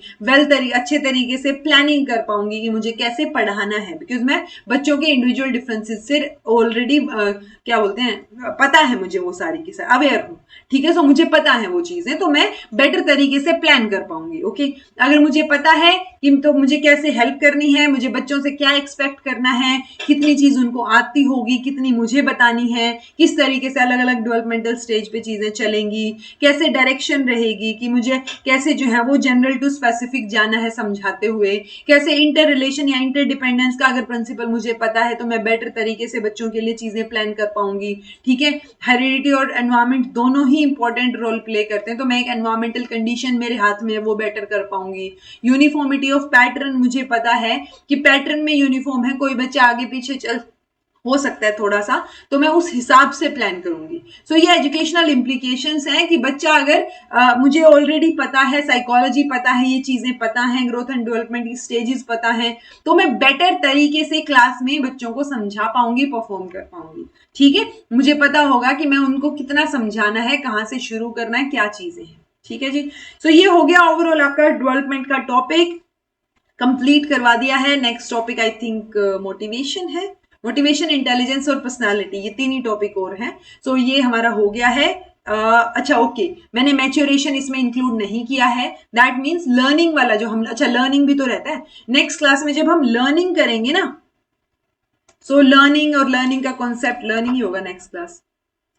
अच्छे तरीके से प्लानिंग कर पाऊंगी कि मुझे कैसे पढ़ाना है, बिकॉज मैं बच्चों के इंडिविजुअल डिफरेंसेस से ऑलरेडी क्या बोलते हैं, पता है मुझे वो सारी की सारी, अवेयर हूँ। ठीक है, सो मुझे पता है वो चीजें, तो मैं बेटर तरीके से प्लान कर पाऊंगी। ओके, अगर मुझे पता है कि तो मुझे कैसे हेल्प करनी है, मुझे बच्चों से क्या एक्सपेक्ट करना है, कितनी चीज उनको आती होगी, कितनी मुझे बतानी है, किस तरीके से अलग अलग डेवलपमेंटल स्टेज पे चीजें चलेंगी, कैसे डायरेक्शन रहेगी कि मुझे कैसे जो है वो जनरल टू स्पेसिफिक जाना है समझाते हुए, कैसे इंटर रिलेशन या इंटर डिपेंडेंस का अगर प्रिंसिपल मुझे पता है तो मैं बेटर तरीके से बच्चों के लिए चीजें प्लान कर पाऊंगी। ठीक है, हेरिडिटी और एनवायरमेंट दोनों ही इंपॉर्टेंट रोल प्ले करते हैं, तो मैं एक एनवायरमेंटल कंडीशन मेरे हाथ में है वो बेटर कर पाऊंगी। यूनिफॉर्मिटी ऑफ पैटर्न, मुझे पता है कि पैटर्न में यूनिफॉर्म है, कोई बच्चा आगे पीछे चल हो सकता है थोड़ा सा, तो मैं उस हिसाब से प्लान करूंगी। सो ये एजुकेशनल इंप्लीकेशंस हैं कि बच्चा अगर मुझे ऑलरेडी पता है, साइकोलॉजी पता है, ये चीजें पता है, ग्रोथ एंड डेवलपमेंट की स्टेजेस पता है, तो मैं बेटर तरीके से क्लास में बच्चों को समझा पाऊंगी, परफॉर्म कर पाऊंगी। ठीक है, मुझे पता होगा कि मैं उनको कितना समझाना है, कहाँ से शुरू करना है, क्या चीजें हैं। ठीक है जी, सो ये हो गया ओवरऑल आपका डेवलपमेंट का टॉपिक, कंप्लीट करवा दिया है। Next topic I think motivation है, मोटिवेशन, इंटेलिजेंस और पर्सनालिटी, ये तीन ही टॉपिक और हैं। सो ये हमारा हो गया है। अच्छा ओके, मैंने मैच्योरेशन इसमें इंक्लूड नहीं किया है, दैट मीन्स लर्निंग वाला जो हम, अच्छा लर्निंग भी तो रहता है नेक्स्ट क्लास में जब हम लर्निंग करेंगे ना, सो लर्निंग और लर्निंग का कॉन्सेप्ट, लर्निंग ही होगा नेक्स्ट क्लास।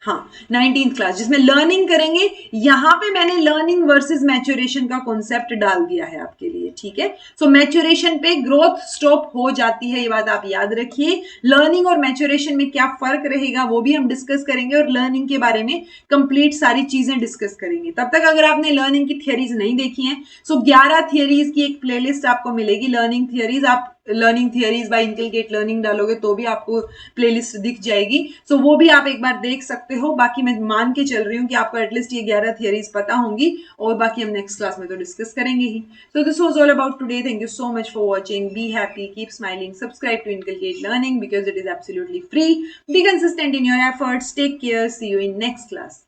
हाँ, 19th क्लास जिसमें लर्निंग करेंगे, यहां पे मैंने लर्निंग वर्सेस मैच्योरेशन का कॉन्सेप्ट डाल दिया है आपके लिए। ठीक है, सो मैच्योरेशन पे ग्रोथ स्टॉप हो जाती है, ये बात आप याद रखिए। लर्निंग और मैच्योरेशन में क्या फर्क रहेगा वो भी हम डिस्कस करेंगे, और लर्निंग के बारे में कंप्लीट सारी चीजें डिस्कस करेंगे। तब तक अगर आपने लर्निंग की थियरीज नहीं देखी हैं, सो 11 थियरीज की एक प्लेलिस्ट आपको मिलेगी, लर्निंग थियरीज। आप learning theories by inculcate learning डालोगे तो भी आपको प्लेलिस्ट दिख जाएगी, सो वो भी आप एक बार देख सकते हो। बाकी मैं मान के चल रही हूँ कि आपको एटलीस्ट ये 11 थियरीज पता होंगी, और बाकी हम नेक्स्ट क्लास में तो डिस्कस करेंगे ही। So this was all about today, thank you so much for watching, be happy, keep smiling, subscribe to inculcate learning because it is absolutely free, be consistent in your efforts, take care, see you in next class.